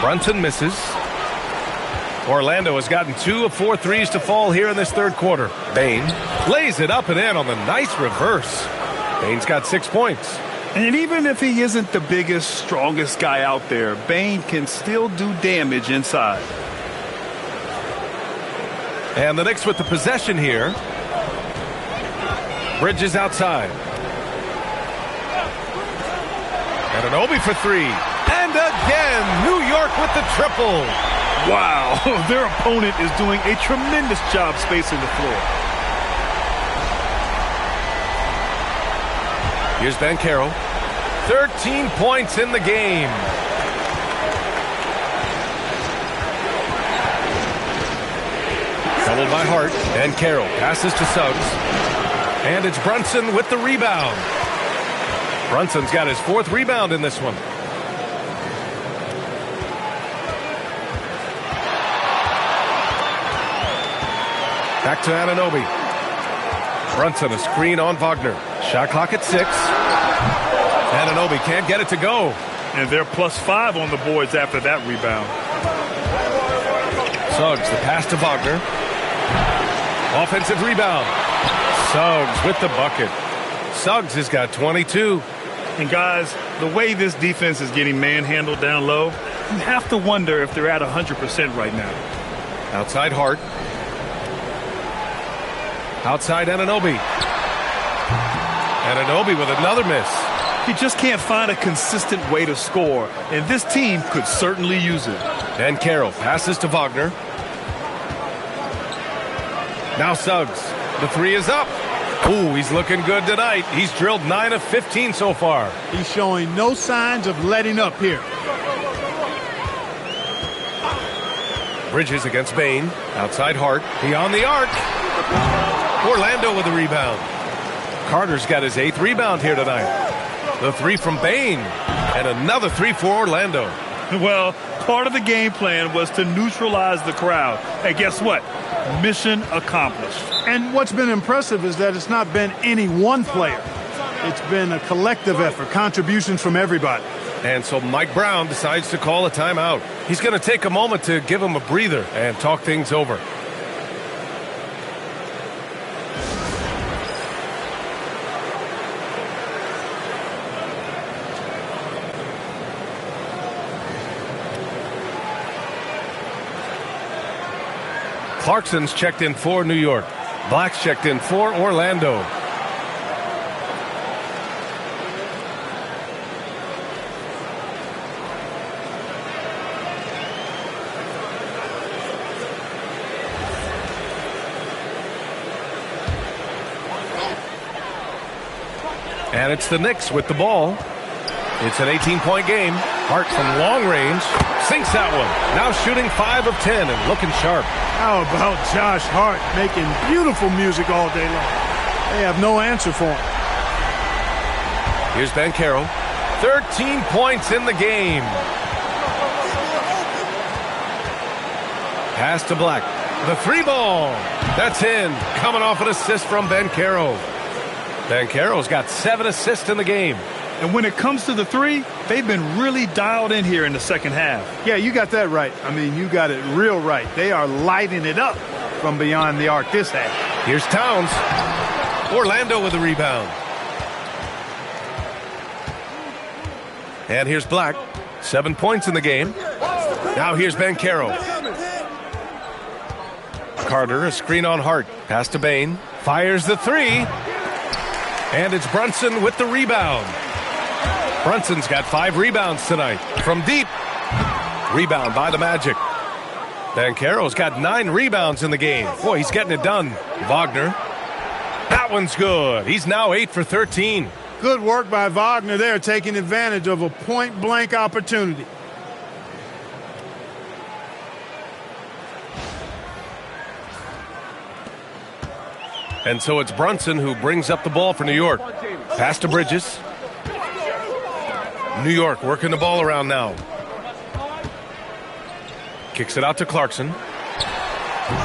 Brunson misses. Orlando has gotten 2 of 4 threes to fall here in this third quarter. Bane lays it up and in on the nice reverse. Bane's got 6 points. And even if he isn't the biggest, strongest guy out there, Bane can still do damage inside. And the Knicks with the possession here. Bridges outside. Anunoby for 3. And again, New York with the triple. Wow, their opponent is doing a tremendous job spacing the floor. Here's Banchero. 13 points in the game. Doubled by Hart. Banchero passes to Suggs. And it's Brunson with the rebound. Brunson's got his 4th rebound in this one. Back to Anunoby. Brunson a screen on Wagner. Shot clock at 6. Anunoby can't get it to go. And they're +5 on the boards after that rebound. Suggs, the pass to Wagner. Offensive rebound. Suggs with the bucket. Suggs has got 22. And guys, the way this defense is getting manhandled down low, you have to wonder if they're at 100% right now. Outside Hart. Outside Anunoby. Anunoby with another miss. He just can't find a consistent way to score, and this team could certainly use it. And Carroll passes to Wagner. Now Suggs. The 3 is up. Ooh, he's looking good tonight. He's drilled 9 of 15 so far. He's showing no signs of letting up here. Bridges against Bane. Outside Hart. Beyond the arc. Orlando with the rebound. Carter's got his 8th rebound here tonight. The 3 from Bane. And another 3 for Orlando. Well, part of the game plan was to neutralize the crowd. Hey, guess what? Mission accomplished. And what's been impressive is that it's not been any one player. It's been a collective effort, contributions from everybody. And so Mike Brown decides to call a timeout. He's going to take a moment to give him a breather and talk things over. Clarkson's checked in for New York. Black's checked in for Orlando. And it's the Knicks with the ball. It's an 18-point game. Hart from long range sinks that one. Now shooting 5 of 10 and looking sharp. How about Josh Hart making beautiful music all day long? They have no answer for him. Here's Banchero. 13 points in the game. Pass to Black. The 3-ball. That's in. Coming off an assist from Banchero. Banchero's got 7 assists in the game. And when it comes to the 3, they've been really dialed in here in the second half. Yeah, you got that right. I mean, you got it real right. They are lighting it up from beyond the arc this half. Here's Towns. Orlando with the rebound. And here's Black. 7 points in the game. Now here's Banchero. Carter, a screen on Hart. Pass to Bain. Fires the 3. And it's Brunson with the rebound. Brunson's got 5 rebounds tonight. From deep. Rebound by the Magic. Banchero's got 9 rebounds in the game. Boy, he's getting it done. Wagner. That one's good. He's now 8 for 13. Good work by Wagner there, taking advantage of a point-blank opportunity. And so it's Brunson who brings up the ball for New York. Pass to Bridges. New York working the ball around now. Kicks it out to Clarkson.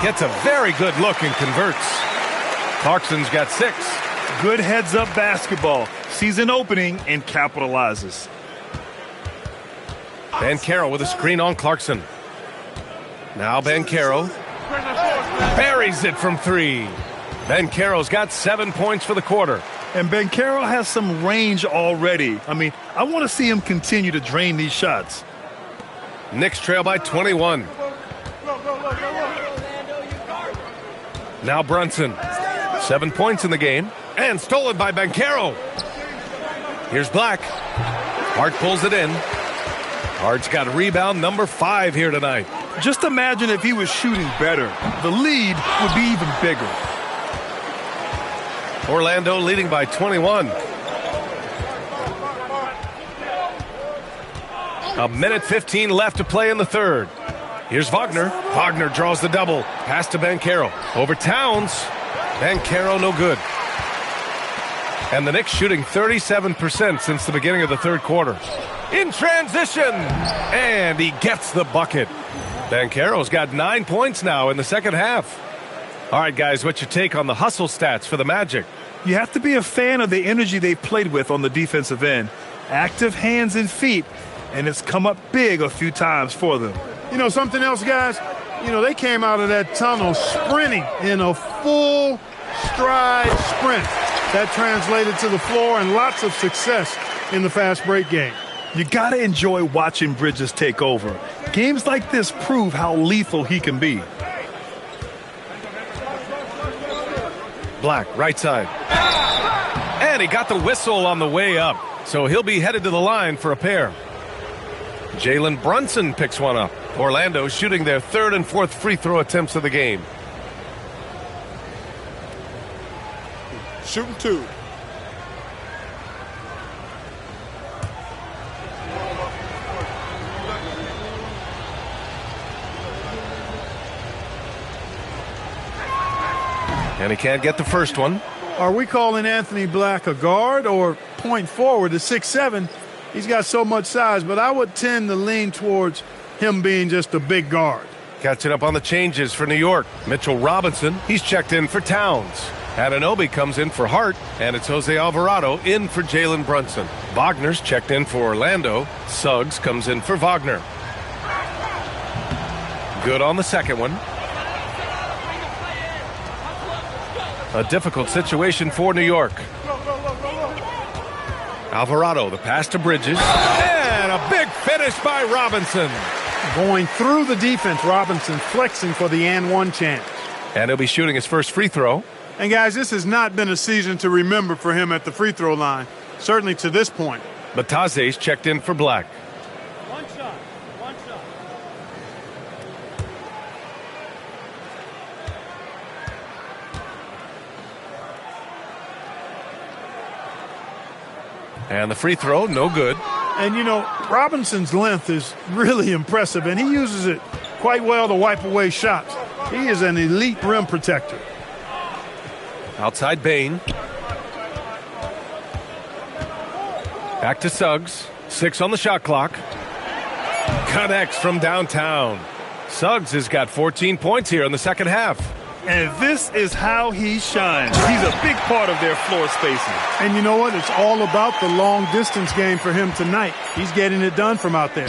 Gets a very good look and converts. Clarkson's got 6. Good heads-up basketball. Sees an opening and capitalizes. Banchero with a screen on Clarkson. Now Banchero. Buries it from 3. Banchero's got 7 points for the quarter. And Banchero has some range already. I mean, I want to see him continue to drain these shots. Knicks trail by 21. Now Brunson. 7 points in the game. And stolen by Banchero. Here's Black. Hart pulls it in. Hart's got a rebound number 5 here tonight. Just imagine if he was shooting better. The lead would be even bigger. Orlando leading by 21. A minute 15 left to play in the third. Here's Wagner. Wagner draws the double. Pass to Banchero. Over Towns. Banchero no good. And the Knicks shooting 37% since the beginning of the third quarter. In transition. And he gets the bucket. Banchero's got 9 points now in the second half. All right, guys, what's your take on the hustle stats for the Magic? You have to be a fan of the energy they played with on the defensive end. Active hands and feet, and it's come up big a few times for them. You know, something else, guys? You know, they came out of that tunnel sprinting in a full stride sprint. That translated to the floor and lots of success in the fast break game. You got to enjoy watching Bridges take over. Games like this prove how lethal he can be. Black, right side. And he got the whistle on the way up. So he'll be headed to the line for a pair. Jalen Brunson picks one up. Orlando shooting their 3rd and 4th free throw attempts of the game. Shooting 2. And he can't get the first one. Are we calling Anthony Black a guard or point forward at 6'7"? He's got so much size, but I would tend to lean towards him being just a big guard. Catching up on the changes for New York. Mitchell Robinson, he's checked in for Towns. Anunoby comes in for Hart, and it's Jose Alvarado in for Jalen Brunson. Wagner's checked in for Orlando. Suggs comes in for Wagner. Good on the second one. A difficult situation for New York. Alvarado, the pass to Bridges. And a big finish by Robinson. Going through the defense, Robinson flexing for the and one chance. And he'll be shooting his first free throw. And guys, this has not been a season to remember for him at the free throw line, certainly to this point. Bataze's checked in for Black. One shot. And the free throw, no good. And, you know, Robinson's length is really impressive, and he uses it quite well to wipe away shots. He is an elite rim protector. Outside Bain. Back to Suggs. 6 on the shot clock. Connects from downtown. Suggs has got 14 points here in the second half. And this is how he shines. He's a big part of their floor spacing. And you know what? It's all about the long-distance game for him tonight. He's getting it done from out there.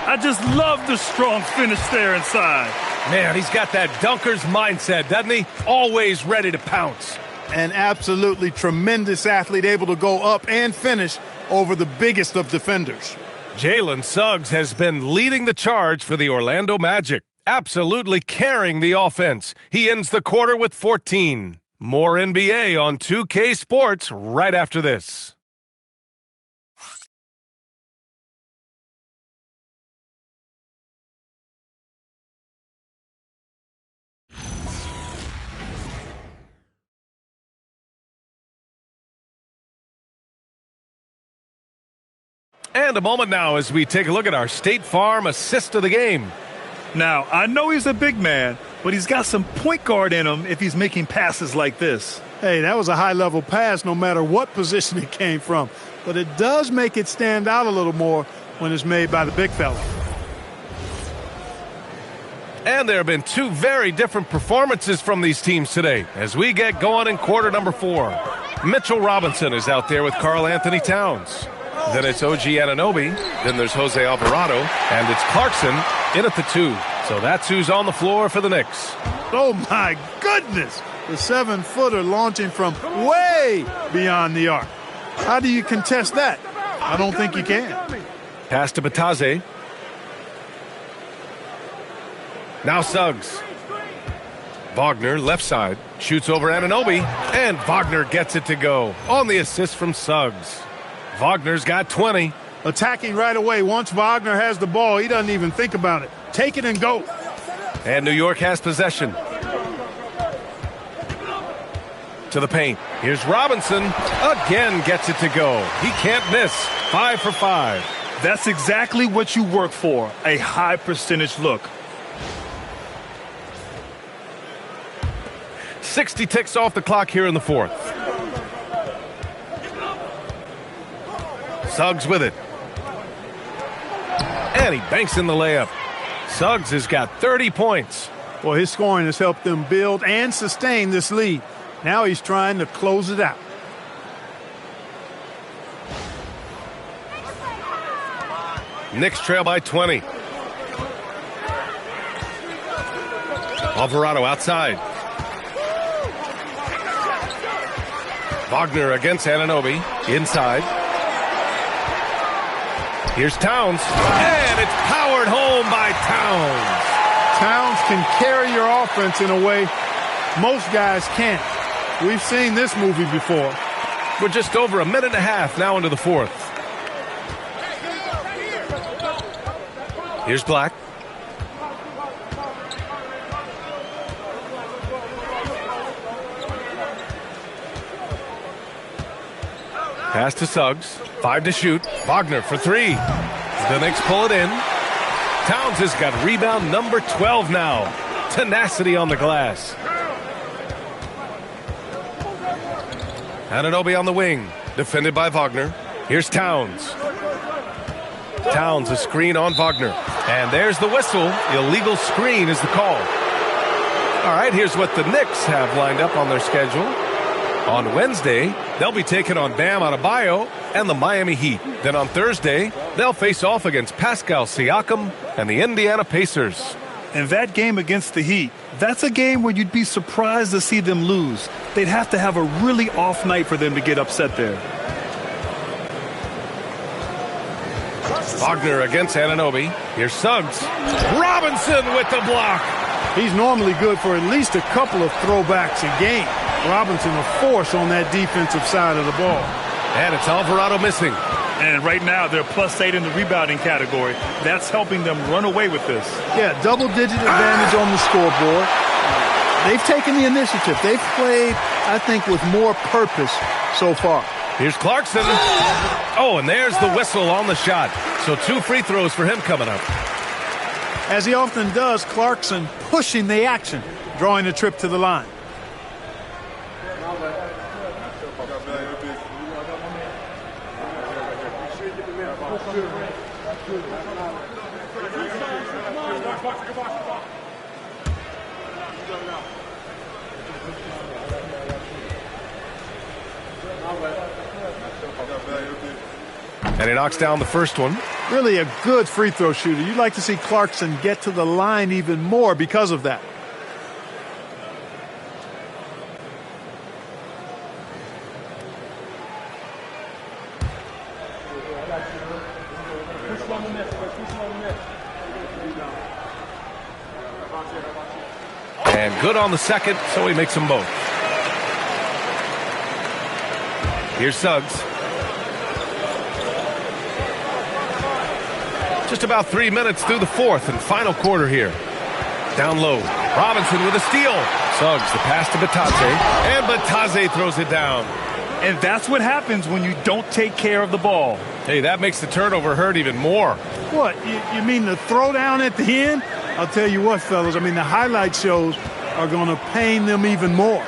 I just love the strong finish there inside. Man, he's got that dunker's mindset, doesn't he? Always ready to pounce. An absolutely tremendous athlete, able to go up and finish over the biggest of defenders. Jalen Suggs has been leading the charge for the Orlando Magic. Absolutely carrying the offense. He ends the quarter with 14. More NBA on 2K Sports right after this. And a moment now as we take a look at our State Farm assist of the game. Now, I know he's a big man, but he's got some point guard in him if he's making passes like this. Hey, that was a high-level pass no matter what position it came from. But it does make it stand out a little more when it's made by the big fella. And there have been two very different performances from these teams today as we get going in quarter number 4. Mitchell Robinson is out there with Karl Anthony Towns. Then it's OG Anunoby. Then there's Jose Alvarado. And it's Clarkson in at the 2. So that's who's on the floor for the Knicks. Oh, my goodness. The 7-footer launching from way beyond the arc. How do you contest that? I don't think you can. Pass to Bataze. Now Suggs. Wagner, left side, shoots over Anunoby. And Wagner gets it to go on the assist from Suggs. Wagner's got 20. Attacking right away. Once Wagner has the ball, he doesn't even think about it. Take it and go. And New York has possession. To the paint. Here's Robinson. Again gets it to go. He can't miss. 5 for 5. That's exactly what you work for, a high percentage look. 60 ticks off the clock here in the fourth. Suggs with it. And he banks in the layup. Suggs has got 30 points. Well, his scoring has helped them build and sustain this lead. Now he's trying to close it out. Knicks trail by 20. Alvarado outside. Wagner against Anunoby. Inside. Here's Towns. And it's powered home by Towns. Towns can carry your offense in a way most guys can't. We've seen this movie before. We're just over a minute and a half now into the fourth. Here's Black. Pass to Suggs. 5 to shoot. Wagner for 3. The Knicks pull it in. Towns has got rebound number 12 now. Tenacity on the glass. Anunoby on the wing. Defended by Wagner. Here's Towns. Towns a screen on Wagner. And there's the whistle. Illegal screen is the call. All right, here's what the Knicks have lined up on their schedule. On Wednesday, they'll be taking on Bam Adebayo and the Miami Heat. Then on Thursday, they'll face off against Pascal Siakam and the Indiana Pacers. And that game against the Heat, that's a game where you'd be surprised to see them lose. They'd have to have a really off night for them to get upset there. Wagner against Anunoby. Here's Suggs. Robinson with the block. He's normally good for at least a couple of throwbacks a game. Robinson a force on that defensive side of the ball. And it's Alvarado missing. And right now they're +8 in the rebounding category. That's helping them run away with this. Yeah, double-digit advantage on the scoreboard. They've taken the initiative. They've played, I think, with more purpose so far. Here's Clarkson. Oh, and there's the whistle on the shot. So 2 free throws for him coming up. As he often does, Clarkson pushing the action, drawing a trip to the line. And he knocks down the first one. Really a good free throw shooter. You'd like to see Clarkson get to the line even more because of that. And good on the second, so he makes them both. Here's Suggs. Just about 3 minutes through the fourth and final quarter here. Down low. Robinson with a steal. Suggs the pass to Batadze. And Batadze throws it down. And that's what happens when you don't take care of the ball. Hey, that makes the turnover hurt even more. What, you mean the throwdown at the end? I'll tell you what, fellas, I mean, the highlight shows are going to pain them even more.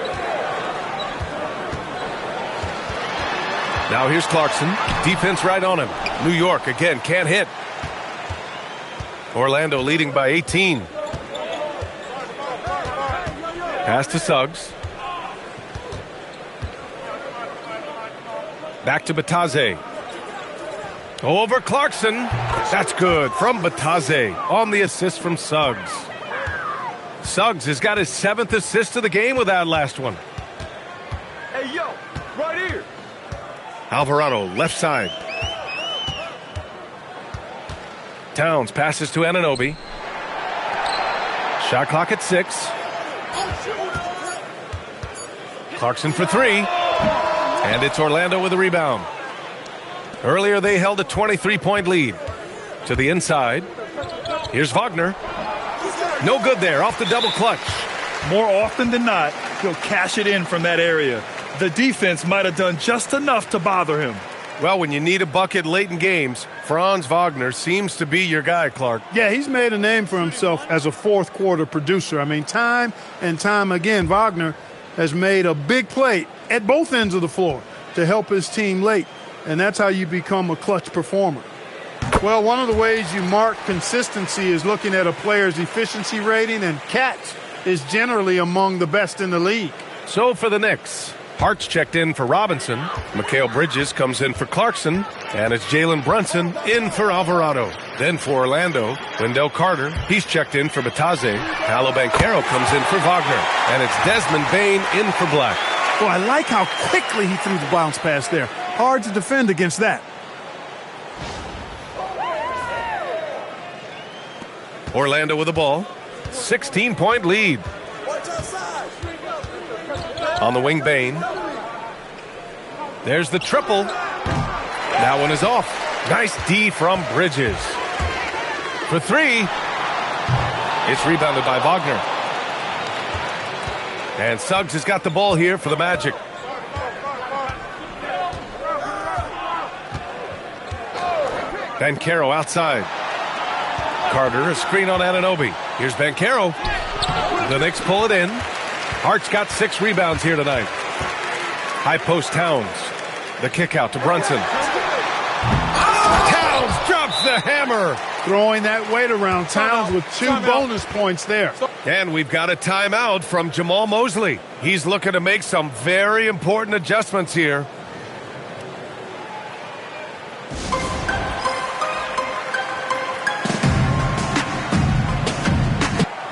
Now here's Clarkson. Defense right on him. New York, again, can't hit. Orlando leading by 18. Pass to Suggs. Back to Batadze. Over Clarkson. That's good from Batadze on the assist from Suggs. Suggs has got his 7th assist of the game with that last one. Hey, yo, right here. Alvarado, left side. Towns passes to Anunoby. Shot clock at 6. Clarkson for 3. And it's Orlando with a rebound. Earlier they held a 23-point lead. To the inside. Here's Wagner. No good there, off the double clutch. More often than not, he'll cash it in from that area. The defense might have done just enough to bother him. Well, when you need a bucket late in games, Franz Wagner seems to be your guy, Clark. Yeah, he's made a name for himself as a fourth-quarter producer. I mean, time and time again, Wagner has made a big play at both ends of the floor to help his team late, and that's how you become a clutch performer. Well, one of the ways you mark consistency is looking at a player's efficiency rating, and Katz is generally among the best in the league. So for the Knicks, Hart's checked in for Robinson. Mikal Bridges comes in for Clarkson. And it's Jalen Brunson in for Alvarado. Then for Orlando, Wendell Carter. He's checked in for Batadze. Paolo Banchero comes in for Wagner. And it's Desmond Bane in for Black. Well, I like how quickly he threw the bounce pass there. Hard to defend against that. Orlando with the ball. 16-point lead. On the wing, Bane. There's the triple. That one is off. Nice D from Bridges. For 3. It's rebounded by Wagner. And Suggs has got the ball here for the Magic. Banchero outside. Carter, a screen on Anunoby. Here's Banchero. The Knicks pull it in. Hart's got 6 rebounds here tonight. High post Towns. The kick out to Brunson. Towns drops the hammer. Throwing that weight around. Towns with 2 bonus points there. And we've got a timeout from Jamal Mosley. He's looking to make some very important adjustments here.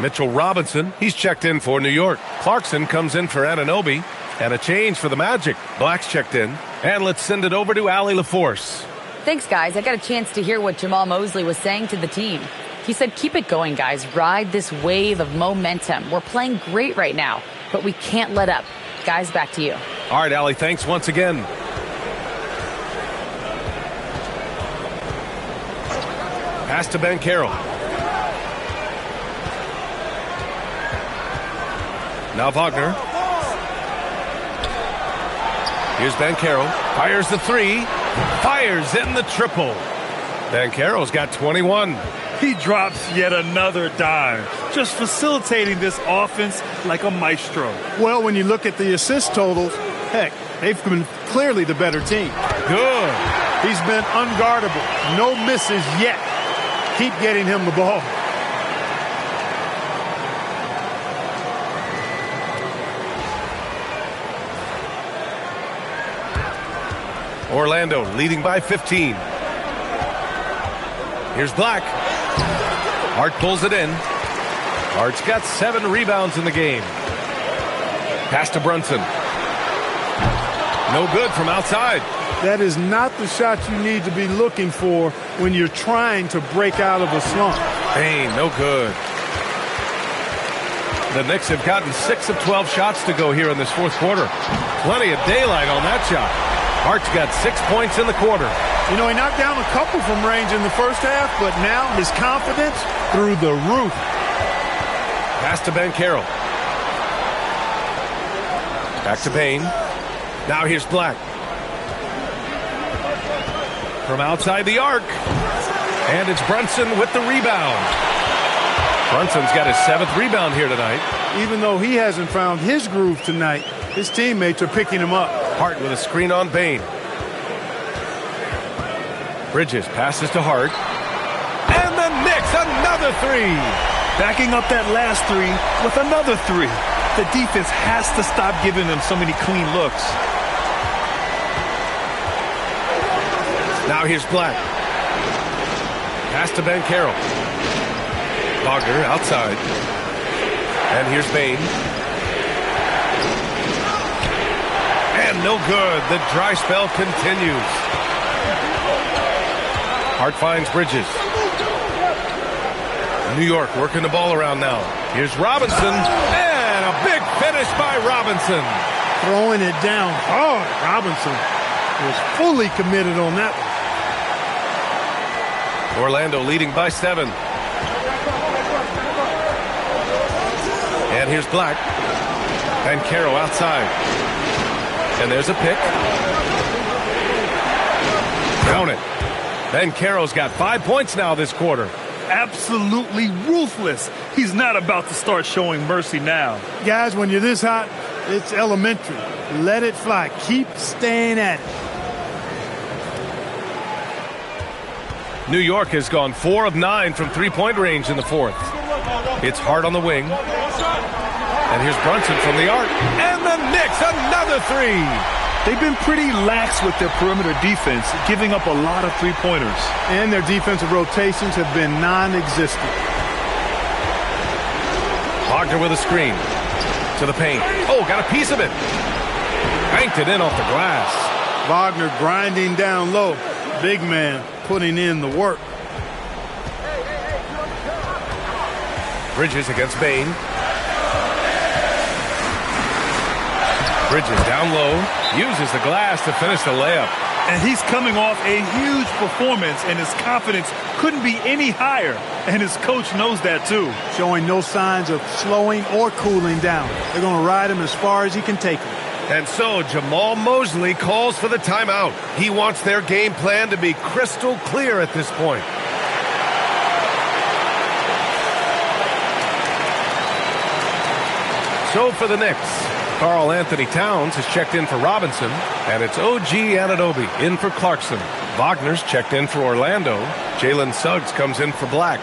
Mitchell Robinson, he's checked in for New York. Clarkson comes in for Anunoby. And a change for the Magic. Black's checked in. And let's send it over to Allie LaForce. Thanks, guys. I got a chance to hear what Jamal Mosley was saying to the team. He said, keep it going, guys. Ride this wave of momentum. We're playing great right now, but we can't let up. Guys, back to you. All right, Allie, thanks once again. Pass to Ben Carroll. Now Wagner. Here's Ben Carroll. Fires the 3. Fires in the triple. Ben Carroll's got 21. He drops yet another dime, just facilitating this offense like a maestro. Well, when you look at the assist totals, heck, they've been clearly the better team. Good. He's been unguardable. No misses yet. Keep getting him the ball. Orlando leading by 15. Here's Black. Hart pulls it in. Hart's got 7 rebounds in the game. Pass to Brunson. No good from outside. That is not the shot you need to be looking for when you're trying to break out of a slump. Bain, no good. The Knicks have gotten 6 of 12 shots to go here in this fourth quarter. Plenty of daylight on that shot. Hart's got 6 points in the quarter. You know, he knocked down a couple from range in the first half, but now his confidence through the roof. Pass to Ben Carroll. Back to Bain. Now here's Black. From outside the arc. And it's Brunson with the rebound. Brunson's got his 7th rebound here tonight. Even though he hasn't found his groove tonight, his teammates are picking him up. Hart with a screen on Bain. Bridges passes to Hart. And the Knicks, another 3. Backing up that last 3 with another 3. The defense has to stop giving them so many clean looks. Now here's Black. Pass to Ben Carroll. Wagner outside. And here's Bain. And no good. The dry spell continues. Hart finds Bridges. New York working the ball around now. Here's Robinson. And a big finish by Robinson. Throwing it down hard. Robinson was fully committed on that one. Orlando leading by 7. And here's Black. And Carroll outside. And there's a pick. Count it. Ben Carroll's got 5 points now this quarter. Absolutely ruthless. He's not about to start showing mercy now. Guys, when you're this hot, it's elementary. Let it fly. Keep staying at it. New York has gone 4 of 9 from three-point range in the fourth. It's Hart on the wing. And here's Brunson from the arc. And the Knicks, another 3. They've been pretty lax with their perimeter defense, giving up a lot of three-pointers. And their defensive rotations have been non-existent. Wagner with a screen. To the paint. Oh, got a piece of it. Banked it in off the glass. Wagner grinding down low. Big man putting in the work. Bridges against Bain. Bridges down low. Uses the glass to finish the layup. And he's coming off a huge performance, and his confidence couldn't be any higher. And his coach knows that, too. Showing no signs of slowing or cooling down. They're going to ride him as far as he can take him. And so Jamal Mosley calls for the timeout. He wants their game plan to be crystal clear at this point. So for the Knicks, Karl Anthony Towns has checked in for Robinson, and it's OG Anunoby in for Clarkson. Wagner's checked in for Orlando. Jalen Suggs comes in for Black.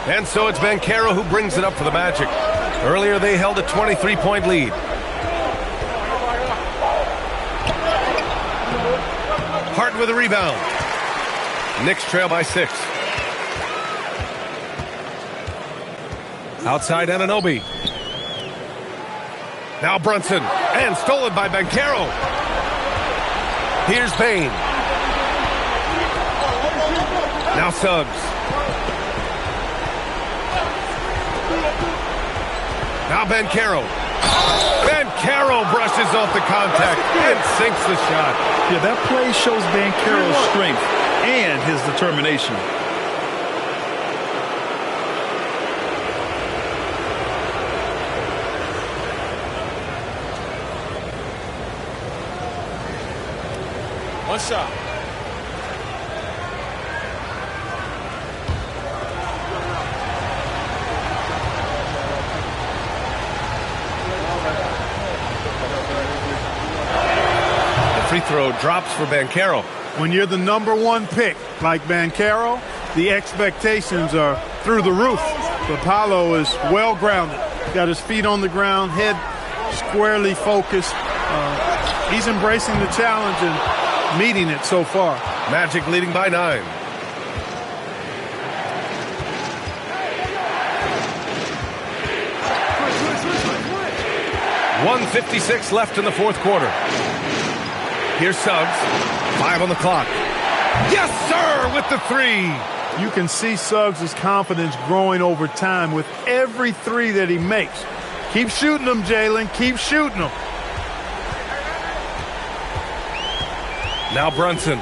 And so it's Banchero who brings it up for the Magic. Earlier they held a 23-point lead. Hart with a rebound. Knicks trail by 6. Outside Anunoby. Now Brunson. And stolen by Banchero. Here's Payne. Now Suggs. Now Banchero. Banchero brushes off the contact and sinks the shot. Yeah, that play shows Banchero's strength and his determination. One shot. Free throw drops for Banchero. When you're the #1 pick like Banchero, the expectations are through the roof. But Paolo is well grounded. Got his feet on the ground, head squarely focused. He's embracing the challenge and meeting it so far. Magic leading by 9. .156 left in the fourth quarter. Here's Suggs. 5 on the clock. Yes, sir, with the 3. You can see Suggs' confidence growing over time with every 3 that he makes. Keep shooting them, Jalen. Keep shooting them. Now Brunson.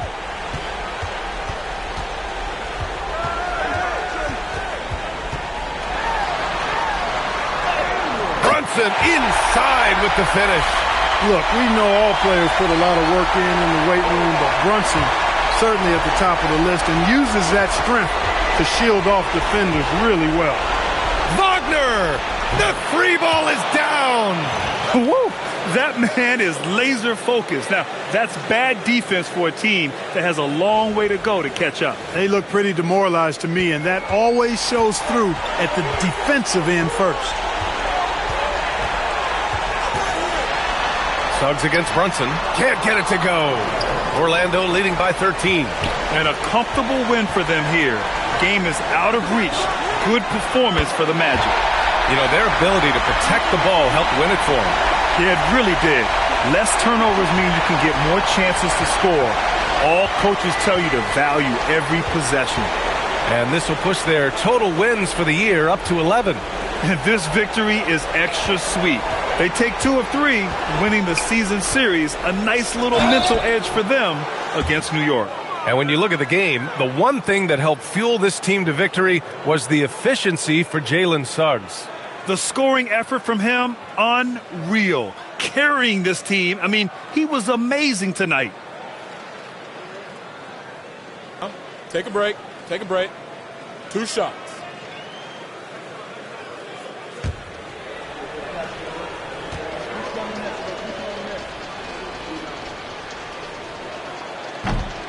Brunson inside with the finish. Look, we know all players put a lot of work in the weight room, but Brunson certainly at the top of the list and uses that strength to shield off defenders really well. Wagner! The 3 ball is down! Woo! That man is laser focused. Now, that's bad defense for a team that has a long way to go to catch up. They look pretty demoralized to me, and that always shows through at the defensive end first. Suggs against Brunson. Can't get it to go. Orlando leading by 13. And a comfortable win for them here. Game is out of reach. Good performance for the Magic. You know, their ability to protect the ball helped win it for them. Yeah, it really did. Less turnovers mean you can get more chances to score. All coaches tell you to value every possession. And this will push their total wins for the year up to 11. And this victory is extra sweet. They take 2 of 3, winning the season series, a nice little mental edge for them against New York. And when you look at the game, the one thing that helped fuel this team to victory was the efficiency for Jalen Suggs. The scoring effort from him, unreal. Carrying this team, I mean, he was amazing tonight. Take a break. Take a break. 2 shots.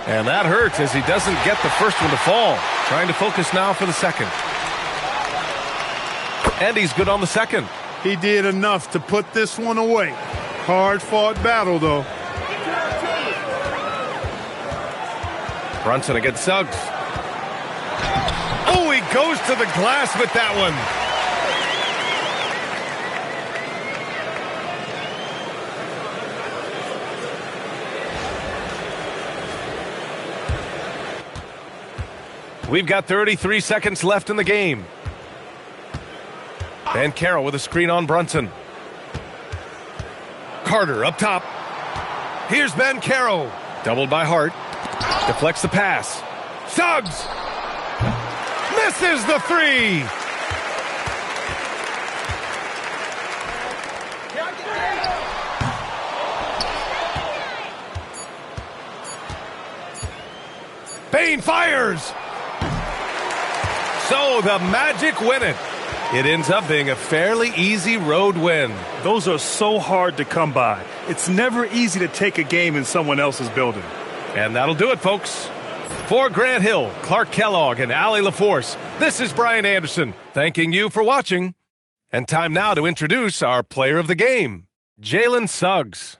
And that hurts as he doesn't get the first one to fall. Trying to focus now for the second. And he's good on the second. He did enough to put this one away. Hard-fought battle, though. Brunson against Suggs. Oh, he goes to the glass with that one. We've got 33 seconds left in the game. Banchero with a screen on Brunson. Carter up top. Here's Banchero. Doubled by Hart. Deflects the pass. Suggs! Misses the 3! Payne fires! So the Magic win it. It ends up being a fairly easy road win. Those are so hard to come by. It's never easy to take a game in someone else's building. And that'll do it, folks. For Grant Hill, Clark Kellogg, and Allie LaForce, this is Brian Anderson, thanking you for watching. And time now to introduce our player of the game, Jalen Suggs.